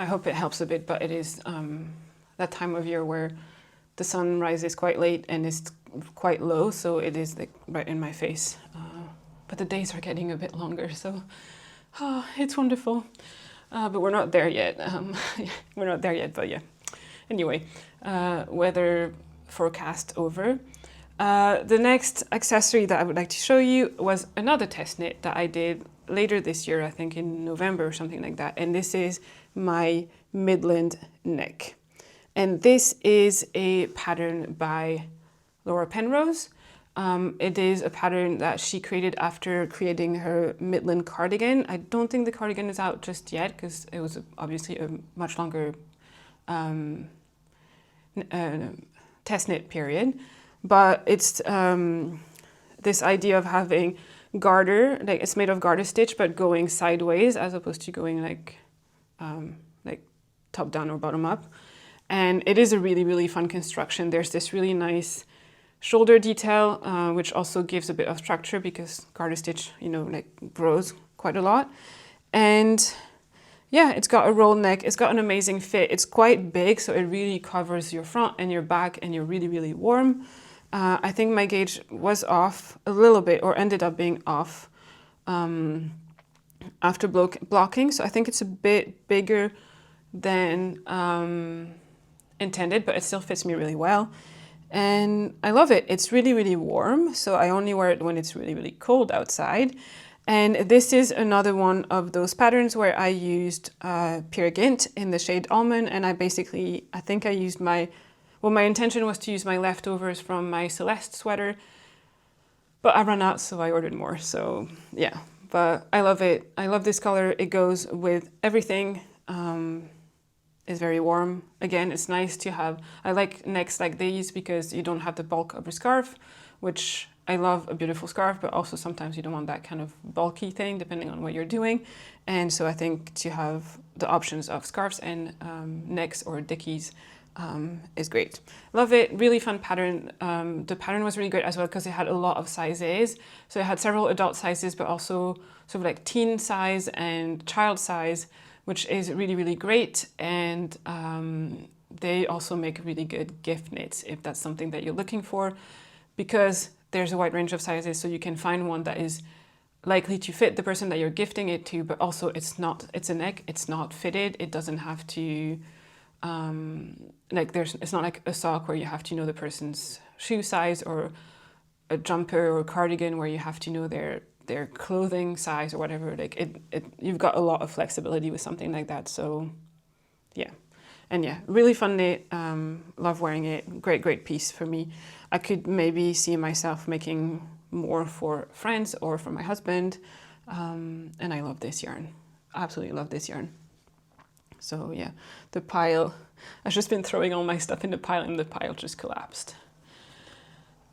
I hope it helps a bit, but it is that time of year where the sun rises quite late and is quite low, so it is like right in my face. But the days are getting a bit longer, so it's wonderful. But we're not there yet. We're not there yet, but yeah. Anyway, weather forecast over. The next accessory that I would like to show you was another test knit that I did later this year, I think in November or something like that. And this is my Midland Neck. And this is a pattern by Laura Penrose. It is a pattern that she created after creating her Midland cardigan. I don't think the cardigan is out just yet because it was obviously a much longer test knit period. But it's this idea of having garter, like it's made of garter stitch, but going sideways as opposed to going like top down or bottom up. And it is a really, really fun construction. There's this really nice shoulder detail, which also gives a bit of structure because garter stitch, you know, like grows quite a lot. And yeah, it's got a roll neck. It's got an amazing fit. It's quite big, so it really covers your front and your back, and you're really, really warm. I think my gauge was off a little bit, or ended up being off after blocking. So I think it's a bit bigger than intended, but it still fits me really well. And I love it. It's really, really warm. So I only wear it when it's really, really cold outside. And this is another one of those patterns where I used Peer Gynt in the shade Almond. And I think I used my intention was to use my leftovers from my Celeste sweater, but I ran out, so I ordered more. So yeah, but I love it. I love this color. It goes with everything. It's very warm. Again, it's nice to have. I like necks like these because you don't have the bulk of a scarf, which I love a beautiful scarf, but also sometimes you don't want that kind of bulky thing depending on what you're doing. And so I think to have the options of scarves and necks or dickies is great. Love it. Really fun pattern. The pattern was really great as well because it had a lot of sizes. So it had several adult sizes, but also sort of like teen size and child size, which is really, really great. And they also make really good gift knits if that's something that you're looking for, because there's a wide range of sizes, so you can find one that is likely to fit the person that you're gifting it to, but also it's a neck, it's not fitted, it doesn't have to, it's not like a sock where you have to know the person's shoe size, or a jumper or cardigan where you have to know their clothing size or whatever. You've got a lot of flexibility with something like that, so yeah. And yeah, really fun knit, love wearing it, great piece for me. I could maybe see myself making more for friends or for my husband, and I love this yarn, absolutely love this yarn. So yeah, the pile, I've just been throwing all my stuff in the pile and the pile just collapsed.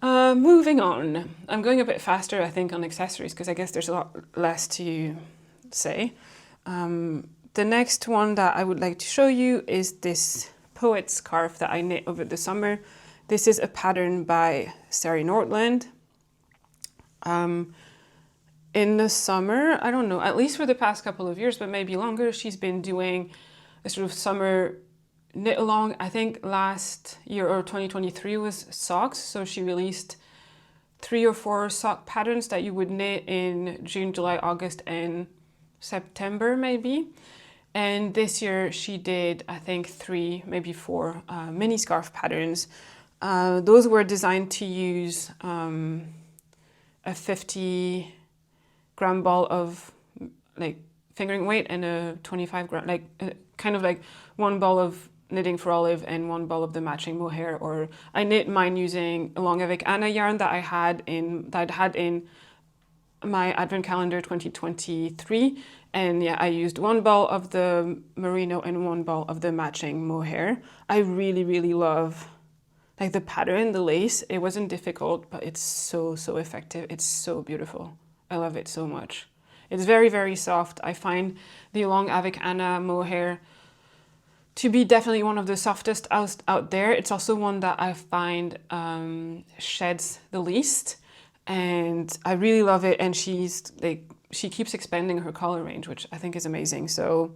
Moving on, I'm going a bit faster I think on accessories because I guess there's a lot less to say. The next one that I would like to show you is this Poet scarf that I knit over the summer. This is a pattern by Sari Nordland. In the summer, I don't know, at least for the past couple of years, but maybe longer, she's been doing a sort of summer knit along. I think last year or 2023 was socks. So she released 3 or 4 sock patterns that you would knit in June, July, August, and September maybe. And this year she did, I think 3, maybe 4 mini scarf patterns. Those were designed to use a 50-gram ball of like fingering weight and a 25-gram, kind of like 1 ball of knitting for olive and 1 ball of the matching mohair. Or I knit mine using a long avec Anna yarn that I'd had in my advent calendar 2023. And yeah, I used 1 ball of the merino and 1 ball of the matching mohair. I really love like the pattern, the lace. It wasn't difficult, but it's so effective. It's so beautiful. I love it so much. It's very soft. I find the long avec Anna mohair to be definitely one of the softest out there. It's also one that I find sheds the least, and I really love it. And she keeps expanding her color range, which I think is amazing. So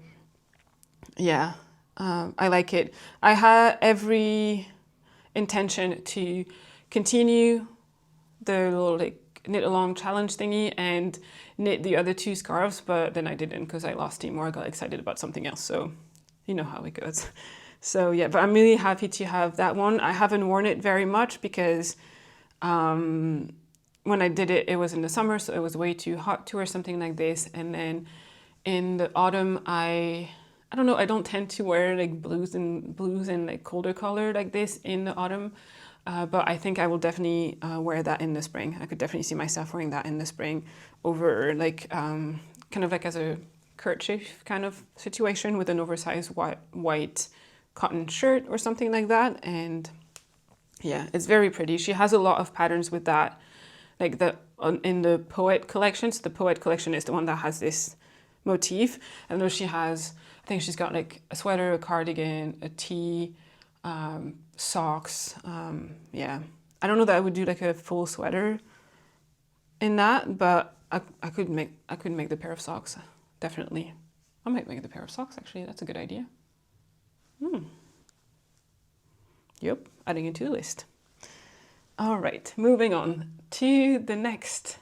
yeah, I like it. I had every intention to continue the little knit along challenge thingy and knit the other 2 scarves, but then I didn't because I lost steam or I got excited about something else. So you know how it goes. So yeah, but I'm really happy to have that one. I haven't worn it very much because when I did it, it was in the summer, so it was way too hot to wear something like this. And then in the autumn, I don't know, I don't tend to wear like blues and like colder color like this in the autumn. But I think I will definitely wear that in the spring. I could definitely see myself wearing that in the spring over like kind of like as a kerchief kind of situation with an oversized white cotton shirt or something like that. And yeah, it's very pretty. She has a lot of patterns with that, like in the Poet collection. So the Poet collection is the one that has this motif. I know she has, I think she's got like a sweater, a cardigan, a tee, socks. Yeah, I don't know that I would do like a full sweater in that, but I could make the pair of socks, definitely. I might make the pair of socks actually. That's a good idea. Yep, adding it to the list. All right, moving on to the next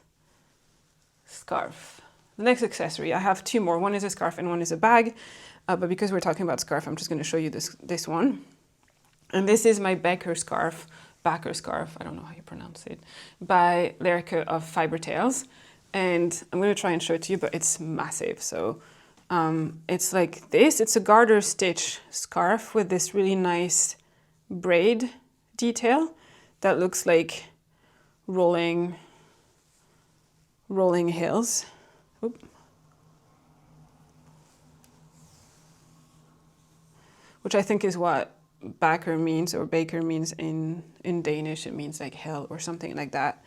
scarf. The next accessory. I have two more. One is a scarf and one is a bag. But because we're talking about scarf, I'm just going to show you this one. And this is my Bakker Scarf, I don't know how you pronounce it, by Lerke of Fiber Tales. And I'm going to try and show it to you, but it's massive. So it's like this. It's a garter stitch scarf with this really nice braid detail that looks like rolling hills. Oop. Which I think is what Bakker means, or Baker means in Danish. It means like hill or something like that.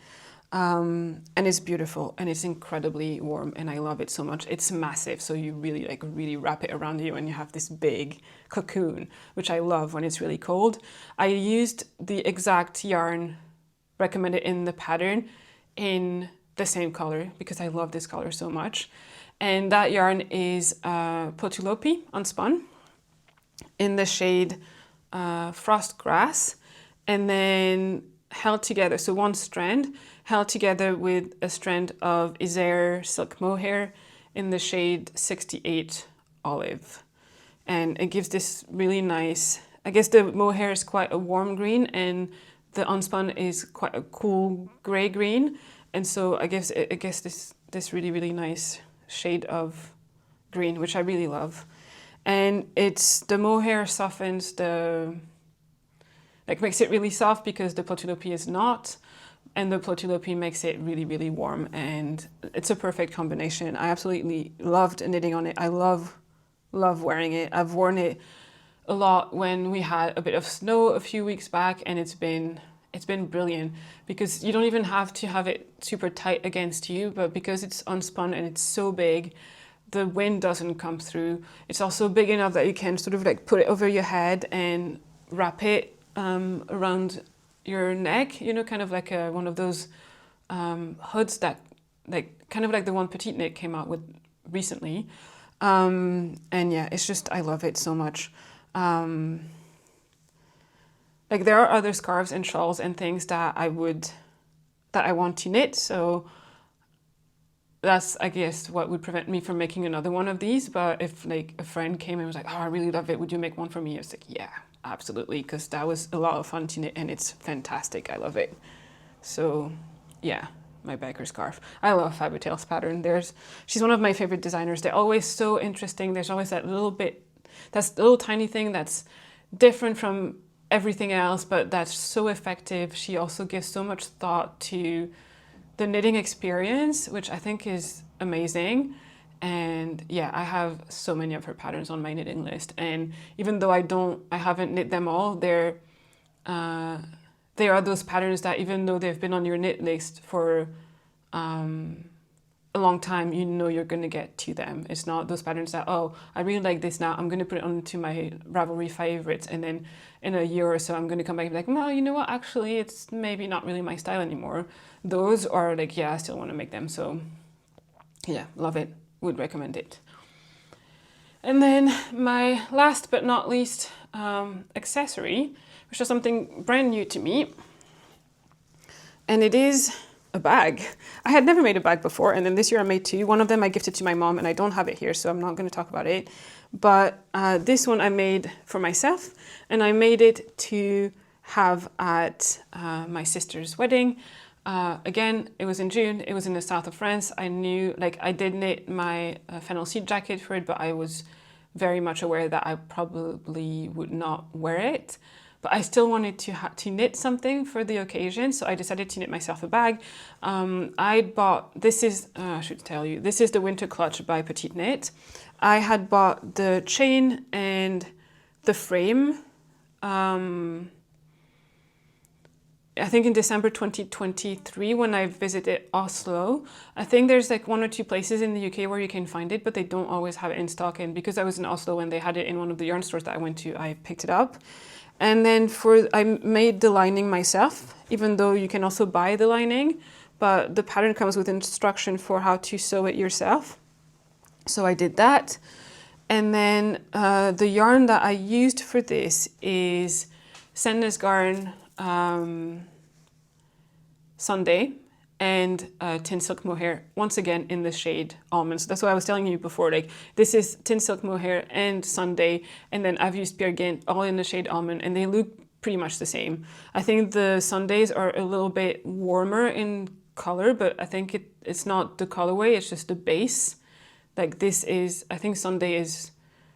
And it's beautiful and it's incredibly warm and I love it so much. It's massive, so you really wrap it around you and you have this big cocoon, which I love when it's really cold. I used the exact yarn recommended in the pattern in the same color because I love this color so much. And that yarn is Potulopi unspun in the shade Frost Grass, and then held together, so one strand held together with a strand of Isère silk mohair in the shade 68 Olive. And it gives this really nice, I guess the mohair is quite a warm green and the unspun is quite a cool gray green. And so I guess this really nice shade of green, which I really love. And the mohair softens makes it really soft because the Potulopi is not, and the Potulopi makes it really warm, and it's a perfect combination. I absolutely loved knitting on it. I love wearing it. I've worn it a lot when we had a bit of snow a few weeks back, and it's been brilliant because you don't even have to have it super tight against you, but because it's unspun and it's so big, the wind doesn't come through. It's also big enough that you can sort of like put it over your head and wrap it around your neck, you know, kind of like one of those hoods that, like, kind of like the one Petite Knit came out with recently. And yeah, it's just, I love it so much. Like, there are other scarves and shawls and things that I want to knit, so that's, I guess, what would prevent me from making another one of these. But if like a friend came and was like, oh, I really love it, would you make one for me? I was like, yeah, absolutely, because that was a lot of fun to knit and it's fantastic. I love it. So yeah, my Bakker Scarf. I love Fiber Tales pattern. She's one of my favorite designers. They're always so interesting. There's always that little tiny thing that's different from everything else, but that's so effective. She also gives so much thought to the knitting experience, which I think is amazing. And yeah, I have so many of her patterns on my knitting list. And even though I haven't knit them all, they are those patterns that even though they've been on your knit list for a long time, you know you're going to get to them. It's not those patterns that, oh, I really like this now, I'm going to put it onto my Ravelry favorites, and then in a year or so I'm going to come back and be like, well, you know what, actually it's maybe not really my style anymore. Those are like, yeah, I still want to make them. So yeah, love it, would recommend it. And then my last but not least accessory, which is something brand new to me, and it is a bag. I had never made a bag before, and then this year I made two. One of them I gifted to my mom, and I don't have it here, so I'm not going to talk about it. But this one I made for myself, and I made it to have at my sister's wedding. Again, it was in June. It was in the south of France. I knew, like, I did knit my Fennel seed jacket for it, but I was very much aware that I probably would not wear it. But I still wanted to knit something for the occasion, so I decided to knit myself a bag. I bought, I should tell you, this is the Winter Clutch by Petite Knit. I had bought the chain and the frame, I think in December 2023 when I visited Oslo. I think there's like 1 or 2 places in the UK where you can find it, but they don't always have it in stock. And because I was in Oslo and they had it in one of the yarn stores that I went to, I picked it up. And then I made the lining myself, even though you can also buy the lining, but the pattern comes with instruction for how to sew it yourself. So I did that. And then the yarn that I used for this is Sandnes Garn Sunday and Tin Silk Mohair, once again in the shade Almond. So that's what I was telling you before, like this is Tin Silk Mohair and Sunday, and then I've used Peer Gynt all in the shade Almond, and they look pretty much the same. I think the Sundays are a little bit warmer in color, but I think it's not the colorway, it's just the base. Like this is, I think Sunday is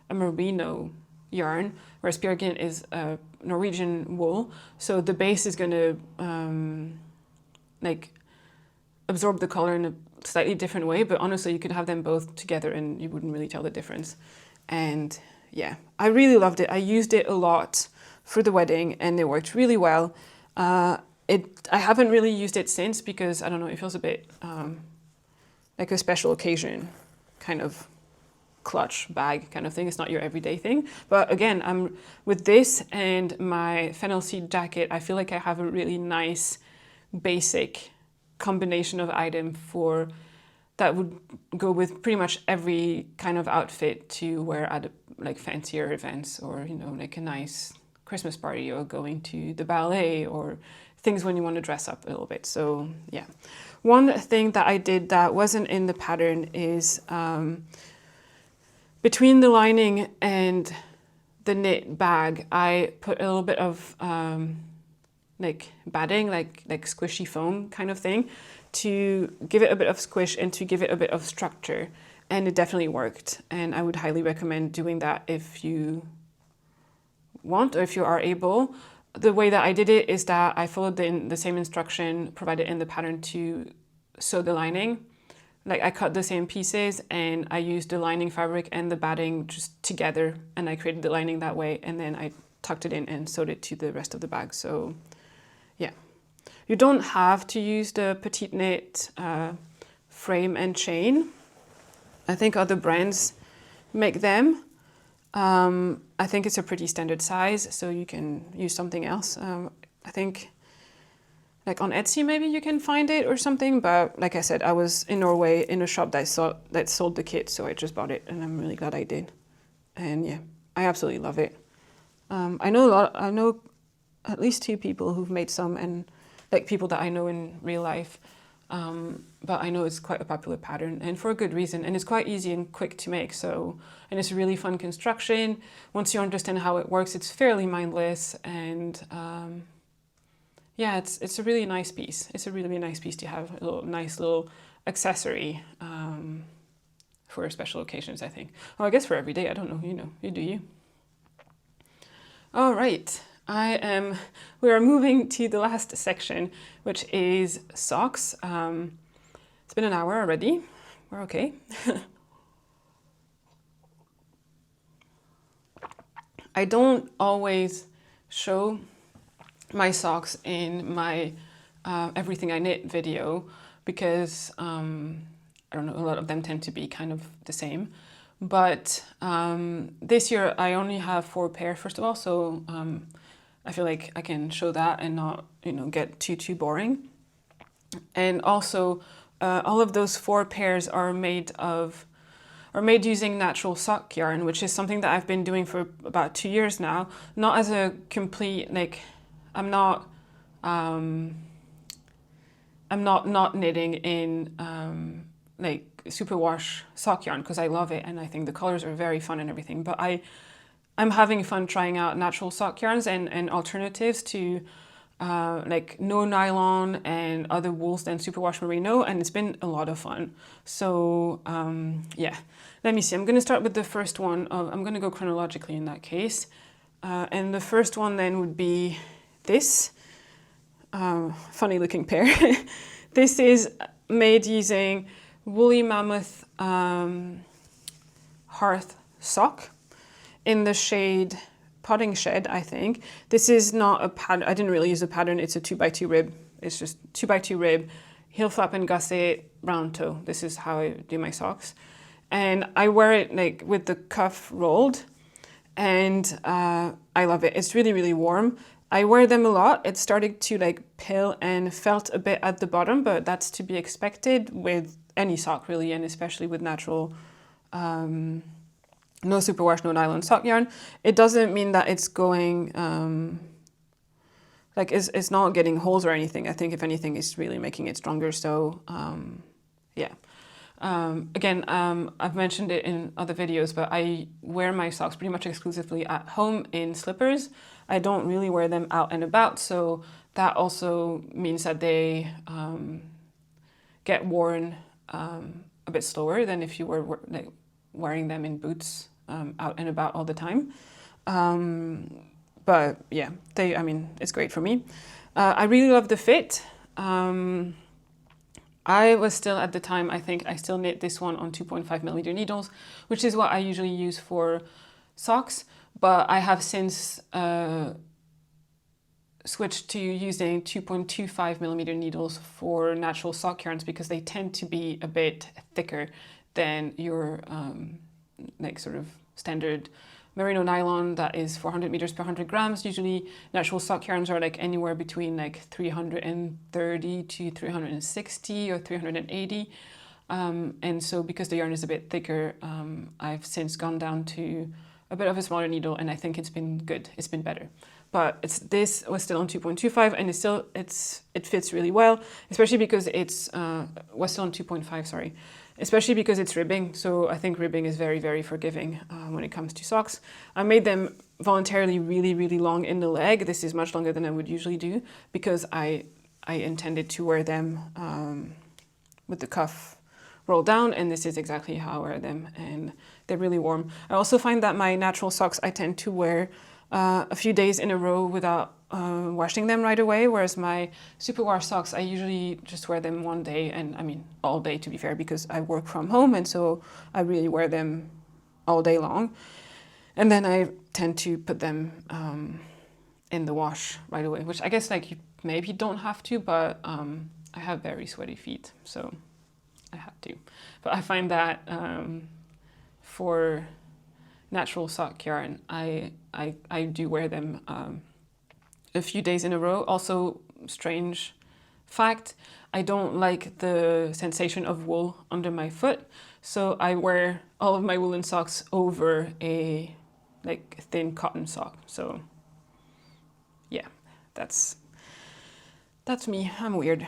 a merino yarn, whereas Peer Gynt is a Norwegian wool. So the base is gonna like absorb the color in a slightly different way, but honestly you could have them both together and you wouldn't really tell the difference. And yeah, I really loved it. I used it a lot for the wedding and it worked really well. I haven't really used it since because, I don't know, it feels a bit like a special occasion kind of clutch bag kind of thing. It's not your everyday thing. But again, I'm with this and my fennel seed jacket, I feel like I have a really nice basic combination of item for that would go with pretty much every kind of outfit to wear at like fancier events, or you know, like a nice Christmas party or going to the ballet, or things when you want to dress up a little bit. So yeah, one thing that I did that wasn't in the pattern is between the lining and the knit bag, I put a little bit of like batting, like squishy foam kind of thing, to give it a bit of squish and to give it a bit of structure. And it definitely worked. And I would highly recommend doing that if you want or if you are able. The way that I did it is that I followed the same instruction provided in the pattern to sew the lining. Like I cut the same pieces and I used the lining fabric and the batting just together, and I created the lining that way, and then I tucked it in and sewed it to the rest of the bag. So yeah, you don't have to use the petite knit frame and chain. I think other brands make them. I think it's a pretty standard size, so you can use something else. I think like on Etsy maybe you can find it or something, but like I said, I was in Norway in a shop that sold the kit, so I just bought it and I'm really glad I did. And yeah, I absolutely love it. I know at least 2 people who've made some, and like people that I know in real life, but I know it's quite a popular pattern, and for a good reason, and it's quite easy and quick to make. So, and it's a really fun construction. Once you understand how it works, it's fairly mindless, and yeah, it's a really nice piece. It's a really nice piece to have, a nice little accessory for special occasions, I think. Or I guess for every day, I don't know, you know, you do you. All right, we are moving to the last section, which is socks. It's been an hour already, we're okay. I don't always show my socks in my Everything I Knit video because, I don't know, a lot of them tend to be kind of the same. But this year I only have 4 pairs, first of all, so I feel like I can show that and not, you know, get too boring. And also, all of those 4 pairs are made using natural sock yarn, which is something that I've been doing for about 2 years now. Not as a complete, like, I'm not knitting in like superwash sock yarn because I love it and I think the colors are very fun and everything, but I'm having fun trying out natural sock yarns and alternatives to like no nylon and other wools than superwash merino, and it's been a lot of fun. So yeah, let me see, I'm going to start with the first one. I'm going to go chronologically in that case, and the first one then would be this funny looking pair. This is made using Woolly Mammoth Hearth Sock in the shade Potting Shed, I think. This is not a pattern, I didn't really use a pattern, it's a 2x2 rib. It's just 2x2 rib, heel flap and gusset, round toe. This is how I do my socks. And I wear it like with the cuff rolled. and I love it. It's really, really warm. I wear them a lot. It started to like pill and felt a bit at the bottom, but that's to be expected with any sock really, and especially with natural, no superwash, no nylon sock yarn. It doesn't mean that it's going, like it's not getting holes or anything. I think if anything, it's really making it stronger. So yeah. Again, I've mentioned it in other videos, but I wear my socks pretty much exclusively at home in slippers. I don't really wear them out and about, so that also means that they get worn a bit slower than if you were like wearing them in boots out and about all the time. But yeah, I mean, it's great for me. I really love the fit. I was still at the time, I think I still knit this one on 2.5mm needles, which is what I usually use for socks, but I have since switched to using 2.25mm needles for natural sock yarns because they tend to be a bit thicker than your like sort of standard merino nylon that is 400 meters per 100 grams. Usually natural sock yarns are like anywhere between like 330 to 360 or 380. And so because the yarn is a bit thicker, I've since gone down to a bit of a smaller needle, and I think it's been good. It's been better. But this was still on 2.25, and it fits really well, especially because was still on 2.5, sorry. Especially because it's ribbing, so I think ribbing is very, very forgiving when it comes to socks. I made them voluntarily really, really long in the leg. This is much longer than I would usually do because I intended to wear them with the cuff rolled down, and this is exactly how I wear them, and they're really warm. I also find that my natural socks I tend to wear a few days in a row without washing them right away, whereas my superwash socks, I usually just wear them one day, and I mean all day to be fair, because I work from home, and so I really wear them all day long. And then I tend to put them in the wash right away, which I guess like you maybe don't have to, but I have very sweaty feet, so I have to. But I find that for natural sock yarn, I do wear them a few days in a row. Also, strange fact, I don't like the sensation of wool under my foot, so I wear all of my woolen socks over a like thin cotton sock. So yeah, that's me. I'm weird.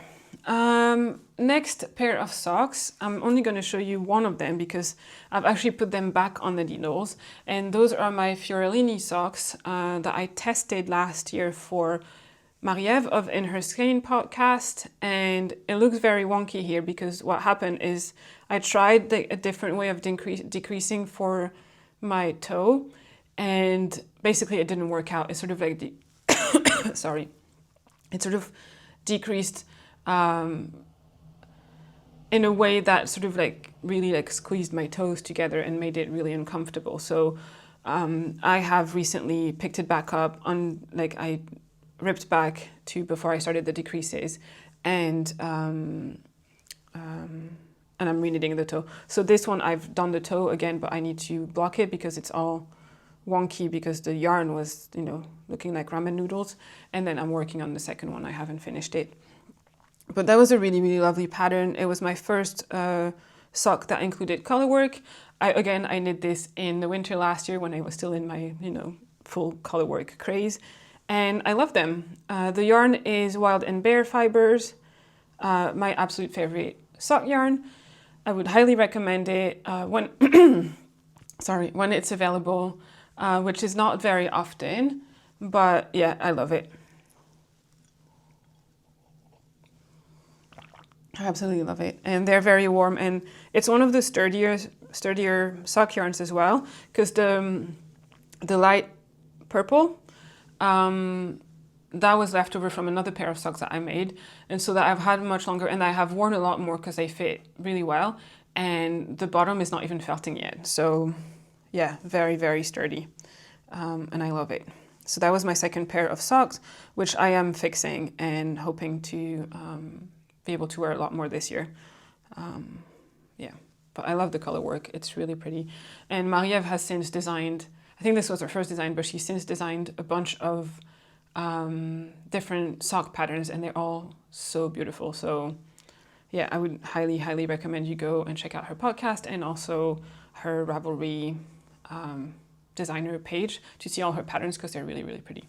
Next pair of socks, I'm only going to show you one of them because I've actually put them back on the needles, and those are my Fiorellini socks that I tested last year for Marie-Ève of In Her Skein podcast, and it looks very wonky here because what happened is I tried a different way of decreasing for my toe, and basically it didn't work out. It sort of like sorry, it sort of decreased in a way that sort of like really like squeezed my toes together and made it really uncomfortable. So I have recently picked it back up on, like I ripped back to before I started the decreases, and I'm re-knitting the toe. So this one I've done the toe again, but I need to block it because it's all wonky because the yarn was, you know, looking like ramen noodles. And then I'm working on the second one. I haven't finished it. But that was a really, really lovely pattern. It was my first sock that included color work. I knit this in the winter last year when I was still in my, you know, full color work craze. And I love them. The yarn is Wild and Bare Fibers, my absolute favorite sock yarn. I would highly recommend it when when it's available, which is not very often, but yeah, I love it. I absolutely love it, and they're very warm, and it's one of the sturdier sock yarns as well, because the light purple that was left over from another pair of socks that I made, and so that I've had much longer, and I have worn a lot more because they fit really well, and the bottom is not even felting yet. So yeah, very, very sturdy, and I love it. So that was my second pair of socks, which I am fixing and hoping to be able to wear a lot more this year. Yeah, but I love the color work. It's really pretty. And Marie-Ève has since designed, I think this was her first design, but she's since designed a bunch of different sock patterns, and they're all so beautiful. So yeah, I would highly, highly recommend you go and check out her podcast and also her Ravelry designer page to see all her patterns, because they're really, really pretty.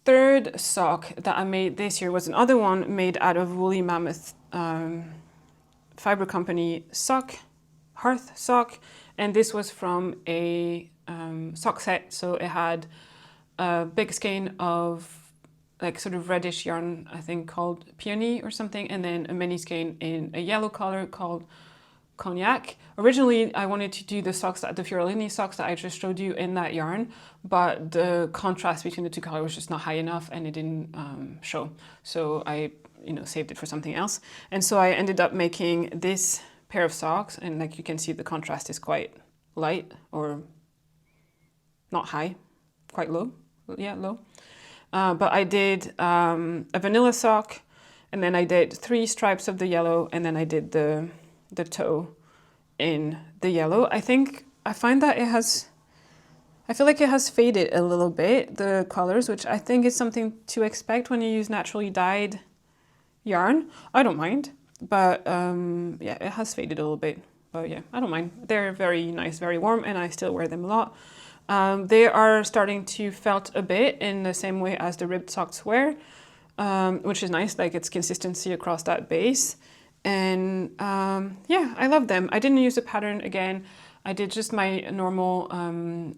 Third sock that I made this year was another one made out of Woolly Mammoth Fiber Company sock, hearth sock, and this was from a sock set. So it had a big skein of like sort of reddish yarn, I think called peony or something, and then a mini skein in a yellow color called Cognac. Originally, I wanted to do the Fiorellini socks that I just showed you in that yarn, but the contrast between the two colors was just not high enough, and it didn't show. So I, saved it for something else. And so I ended up making this pair of socks, and like you can see, the contrast is quite light, or not high, quite low. Yeah, low. But I did a vanilla sock, and then I did 3 stripes of the yellow, and then I did the toe in the yellow. I find that I feel like it has faded a little bit, the colors, which I think is something to expect when you use naturally dyed yarn. I don't mind, but yeah, it has faded a little bit. But yeah, I don't mind. They're very nice, very warm, and I still wear them a lot. They are starting to felt a bit in the same way as the ribbed socks wear, which is nice, like it's consistency across that base. And yeah, I love them. I didn't use a pattern again. I did just my normal,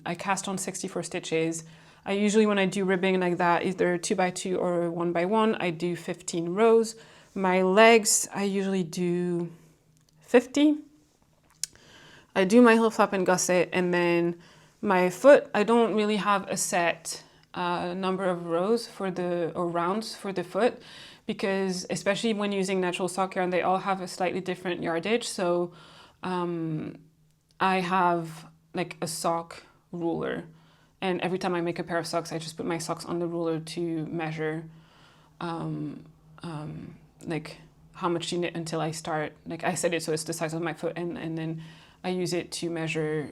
I cast on 64 stitches. I usually, when I do ribbing like that, either 2x2 or 1x1, I do 15 rows. My legs, I usually do 50. I do my heel flap and gusset, and then my foot, I don't really have a set number of rows or rounds for the foot, because especially when using natural sock yarn, they all have a slightly different yardage. So I have like a sock ruler, and every time I make a pair of socks, I just put my socks on the ruler to measure like how much you knit until I start. Like I set it so it's the size of my foot, and then I use it to measure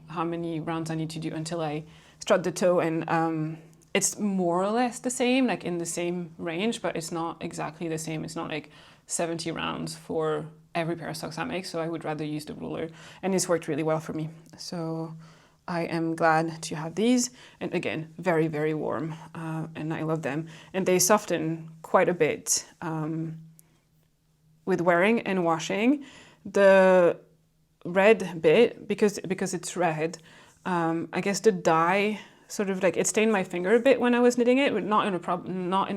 how many rounds I need to do until I strut the toe. And it's more or less the same, like in the same range, but it's not exactly the same. It's not like 70 rounds for every pair of socks I make, so I would rather use the ruler, and it's worked really well for me. So I am glad to have these, and again, very, very warm, and I love them. And they soften quite a bit with wearing and washing. The red bit, because it's red, I guess the dye sort of like it stained my finger a bit when I was knitting it, but not in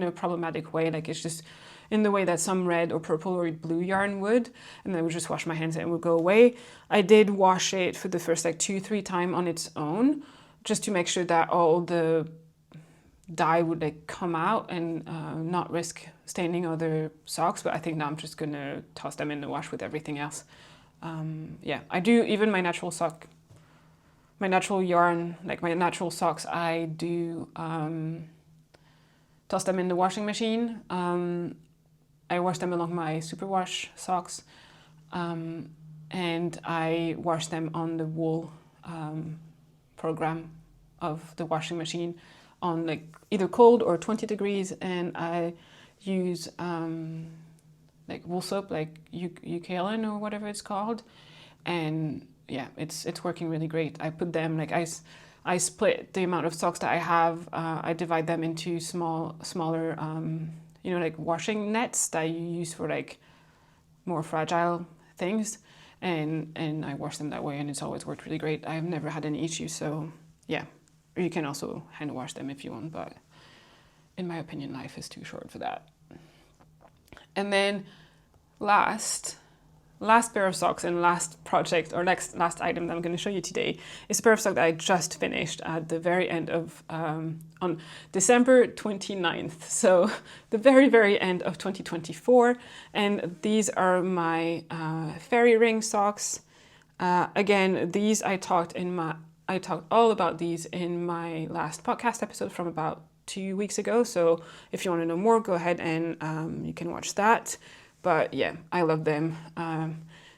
a problematic way. Like it's just in the way that some red or purple or blue yarn would, and then I would just wash my hands and it would go away. I did wash it for the first like 2-3 times on its own, just to make sure that all the dye would like come out and not risk staining other socks. But I think now I'm just gonna toss them in the wash with everything else. Yeah, I do even my natural yarn, like my natural socks, I do toss them in the washing machine. I wash them along my superwash socks, and I wash them on the wool program of the washing machine on like either cold or 20 degrees, and I use like wool soap, like Eucalyptus or whatever it's called, and yeah, it's working really great. I put them like I split the amount of socks that I have. I divide them into smaller like washing nets that you use for like more fragile things, and I wash them that way, and it's always worked really great. I've never had any issues. So yeah, you can also hand wash them if you want, but in my opinion, life is too short for that. And then last pair of socks and last project, or last item that I'm going to show you today is a pair of socks that I just finished at the very end of, on December 29th. So the very, very end of 2024. And these are my fairy ring socks. Again, these I talked all about these in my last podcast episode from about 2 weeks ago. So if you want to know more, go ahead and you can watch that. But yeah, I love them.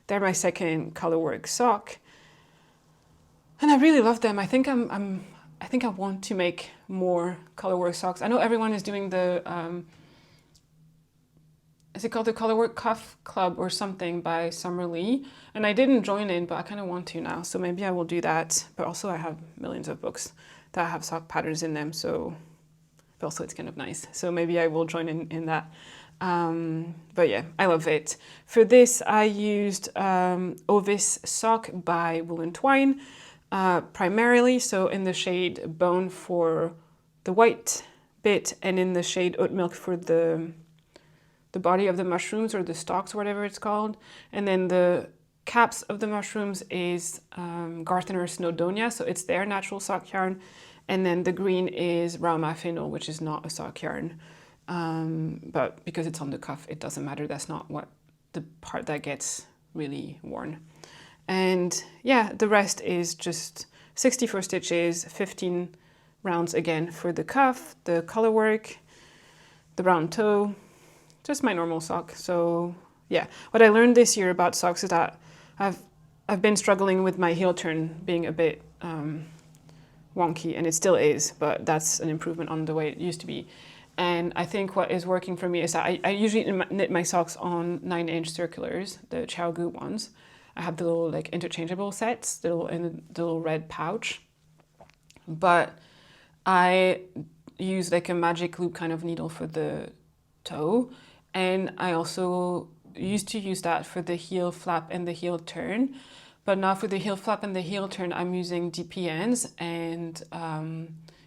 They're my second colorwork sock. And I really love them. I think I think I want to make more colorwork socks. I know everyone is doing the is it called the Colorwork Cuff Club or something by Summer Lee? And I didn't join in, but I kind of want to now. So maybe I will do that. But also I have millions of books that have sock patterns in them. So, but also it's kind of nice. So maybe I will join in that. But yeah, I love it. For this, I used Ovis Sock by Wool & Twine primarily. So in the shade Bone for the white bit and in the shade Oat Milk for the body of the mushrooms or the stalks, whatever it's called. And then the caps of the mushrooms is Gardener Snowdonia, so it's their natural sock yarn. And then the green is Rhue Fennel, which is not a sock yarn. But because it's on the cuff, it doesn't matter. That's not what the part that gets really worn. And yeah, the rest is just 64 stitches, 15 rounds again for the cuff, the color work, the round toe, just my normal sock. So yeah, what I learned this year about socks is that I've been struggling with my heel turn being a bit wonky, and it still is, but that's an improvement on the way it used to be. And I think what is working for me is that I usually knit my socks on 9-inch circulars, the Gu ones. I have the little like interchangeable sets, the little red pouch. But I use like a magic loop kind of needle for the toe. And I also used to use that for the heel flap and the heel turn. But now for the heel flap and the heel turn, I'm using DPNs, and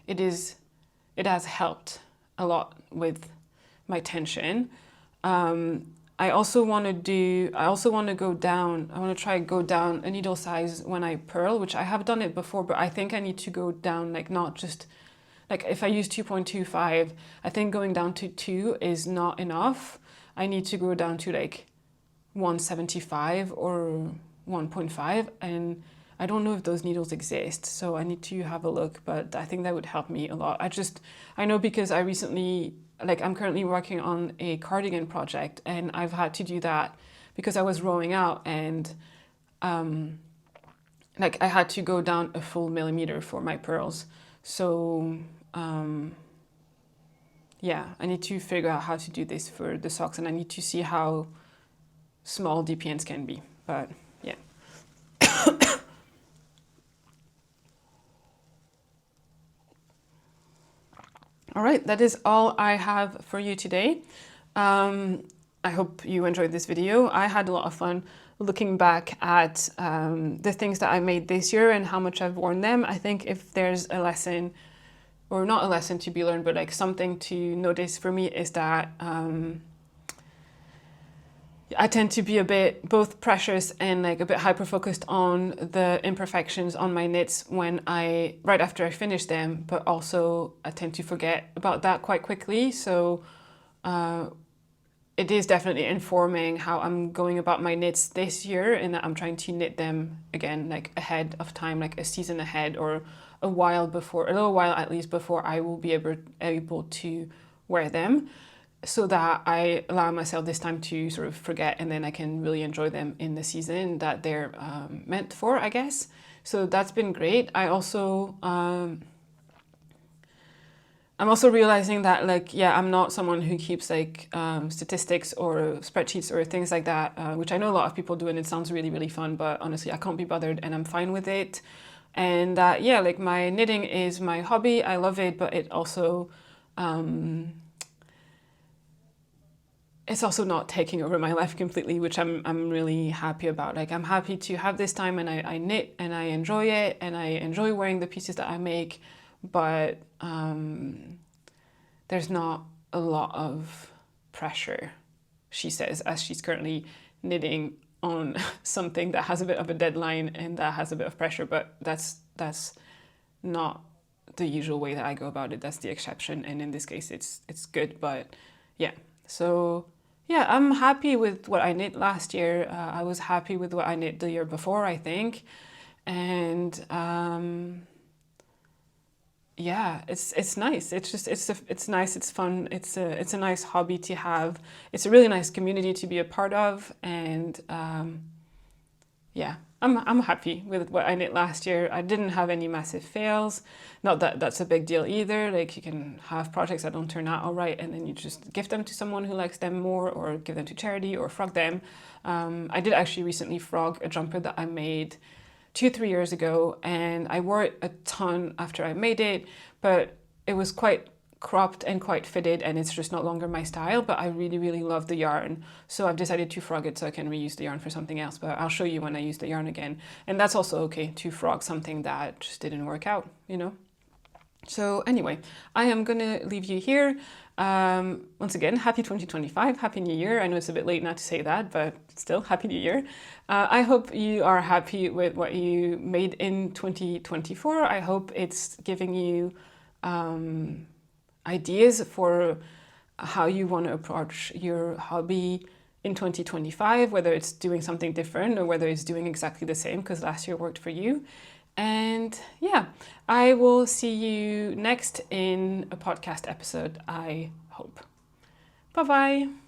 it has helped a lot with my tension. I also want to go down. I want to try go down a needle size when I purl, which I have done it before, but I think I need to go down, like not just like if I use 2.25, I think going down to 2 is not enough. I need to go down to like 175 or 1.5, and I don't know if those needles exist, so I need to have a look, but I think that would help me a lot. I know because I recently, like I'm currently working on a cardigan project, and I've had to do that because I was rolling out, and like I had to go down a full millimeter for my pearls. So yeah, I need to figure out how to do this for the socks, and I need to see how small DPNs can be, but yeah. All right, that is all I have for you today. I hope you enjoyed this video. I had a lot of fun looking back at the things that I made this year and how much I've worn them. I think if there's a lesson, or not a lesson to be learned, but like something to notice for me is that I tend to be a bit both precious and like a bit hyper focused on the imperfections on my knits right after I finish them, but also I tend to forget about that quite quickly. So it is definitely informing how I'm going about my knits this year, in that I'm trying to knit them again like ahead of time, like a season ahead, or a little while at least before I will be able to wear them, so that I allow myself this time to sort of forget, and then I can really enjoy them in the season that they're meant for, I guess. So that's been great. I'm also realizing that, like, yeah, I'm not someone who keeps like statistics or spreadsheets or things like that, which I know a lot of people do, and it sounds really, really fun, but honestly, I can't be bothered, and I'm fine with it. And yeah, like my knitting is my hobby. I love it, but it also it's also not taking over my life completely, which I'm really happy about. Like, I'm happy to have this time, and I knit and I enjoy it, and I enjoy wearing the pieces that I make, but there's not a lot of pressure, she says, as she's currently knitting on something that has a bit of a deadline and that has a bit of pressure, but that's not the usual way that I go about it. That's the exception, and in this case it's good. But yeah, so yeah, I'm happy with what I knit last year. I was happy with what I knit the year before, I think, and yeah, it's nice. It's nice. It's fun. It's a nice hobby to have. It's a really nice community to be a part of, and yeah, I'm happy with what I knit last year. I didn't have any massive fails. Not that that's a big deal either. Like, you can have projects that don't turn out all right, and then you just give them to someone who likes them more, or give them to charity, or frog them. I did actually recently frog a jumper that I made 2-3 years ago, and I wore it a ton after I made it, but it was quite cropped and quite fitted, and it's just no longer my style, but I really, really love the yarn. So I've decided to frog it so I can reuse the yarn for something else, but I'll show you when I use the yarn again. And that's also okay to frog something that just didn't work out, you know? So anyway, I am gonna leave you here. Once again, happy 2025, happy new year. I know it's a bit late now to say that, but still, happy new year. I hope you are happy with what you made in 2024. I hope it's giving you ideas for how you want to approach your hobby in 2025, whether it's doing something different or whether it's doing exactly the same because last year worked for you. And yeah, I will see you next in a podcast episode, I hope. Bye-bye.